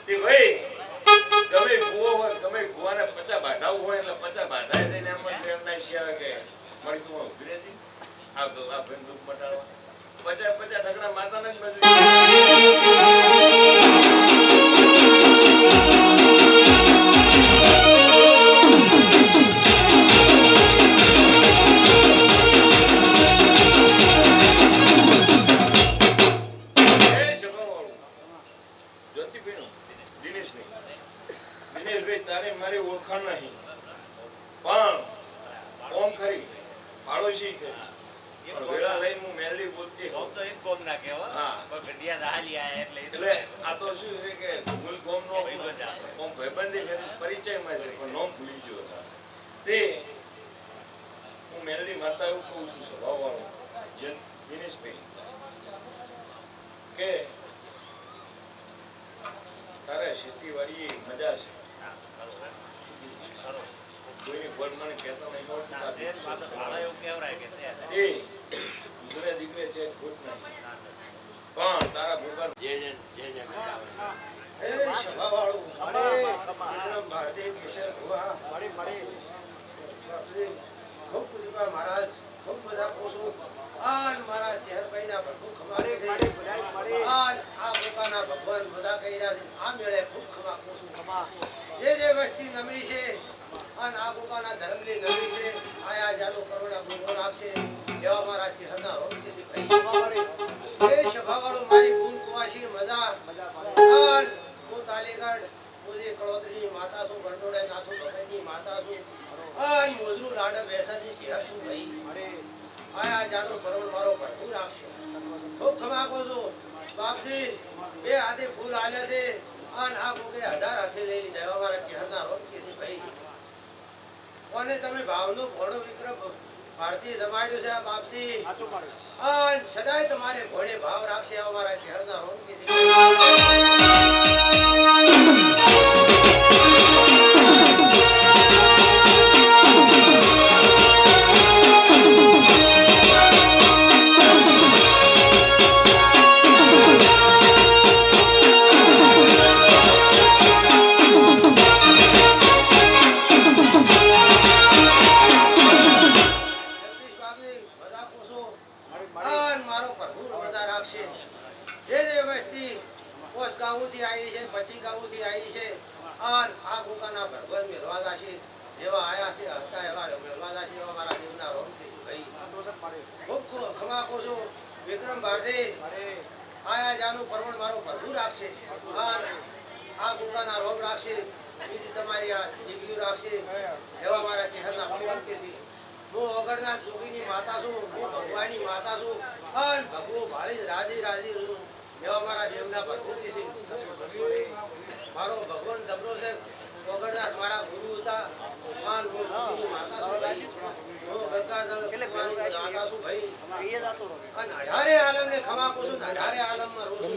તે ભાઈ ગમે ભૂવો હોય ગમે ભુવાને 50 બાંધાવું હોય એટલે 50 બાંધાય જઈને એમ જ પ્રેરણા શિયા કે મારી તું ઉભી રહેતી આ ભાઈ દુઃખ મટાડવા 50 ઢગલા માતાને જ મજૂરી દિનેશભાઈ તારે મારી ઓળખાણ નહીં પણ ઓમ ખરી પાડોશી છે વેળા લઈને હું મેલડી બોલતી હોઉં તો એક ગોમ ના કહેવા હા પણ ગઢિયા દાહલી આયા એટલે આ તો શું છે કે મૂળ ગોમ નો ઓમ ભાઈબંધી છે પરિચયમાં છે પણ નામ ભૂલી ગયો તે હું મેલડી માતા એવું કહું છું સ્વભાવવાળો દિનેશભાઈ કે તારે ખેતીવાડી મજા છે કોઈની ગોળ મને કહેતો નહીં દીકરે દીકરે છે ખોટ નહીં પણ તારા ભૂગર જે એ સભાવાળું વિક્રમ ભારતી કિશોર ભુવા ખૂબ દીપા મહારાજ ખૂબ બધા કોશું આન મારા ચહેરભાઈના ભરપૂર ખમાડે છે આન આ પોતાના ભગવાન બધા કહી રહ્યા છે આ મેળે ખૂબ ખમા કોશું ખમા જે વસ્તી નમી છે આન આ પોતાના ધર્મની નમી છે આયા જાદુ કરોડા ગુનો રાખશે એવા મારા ચહેરના રોગ કિસી ભાઈ એ સભાવાળું મારી ગુણ કુવાસી મજા વાલીગઢ પૂજી કળોતરીની માતા છું ગંડોળે નાથું ભગતની માતા છું અને મોજરું લાડે બેસાની શેર છું ભાઈ આયા જાનું પરવણ મારો ભરપૂર રાખશે ખૂબ ખમાકો છું બાપજી બે હાથે ફૂલ આલ્યા છે અને આ મોકે 1000 હાથે લઈ લીધા એવા મારા ચહેરના રોગ કે છે ભાઈ કોને તમે ભાવનો ઘોડો વિક્રમ ભારતીય જમાડ્યો છે આ બાપજી અને સદાય તમારે ઘોડે ભાવ રાખશે એવા મારા ચહેરના રોગ કે છે જે જે વ્યક્તિ કોસ ગાઉથી આવી છે 25 ગાઉથી આવી છે અને આ ગોકાના ભગવાન મેળવા જાશે જેવા આયા છે હતા એવા મેળવા જાશે એવા મારા દેવના રોમ કીસી ભાઈ ખૂબ ખમાકો છો વિક્રમ ભારતી આયા જાનું પરવણ મારો ભરપૂર રાખશે અને આ ગોકાના રોમ રાખશે બીજી તમારી આ દીવીઓ રાખશે એવા મારા ચહેરના ભગવાન કીસી હું વગરના જોગીની માતા છું હું ભગવાનની માતા છું અને ભગવો ભાળી રાજી રાજી છું એવા મારા દેવના ભરપૂર છે મારો ભગવાન જબરો છે વગરના મારા ગુરુ હતા અને હું જોગીની માતા છું ભાઈ હું ગંગાજળ માતા છું ભાઈ અને 18 આલમને ખમાકો છું 18 આલમમાં રોજ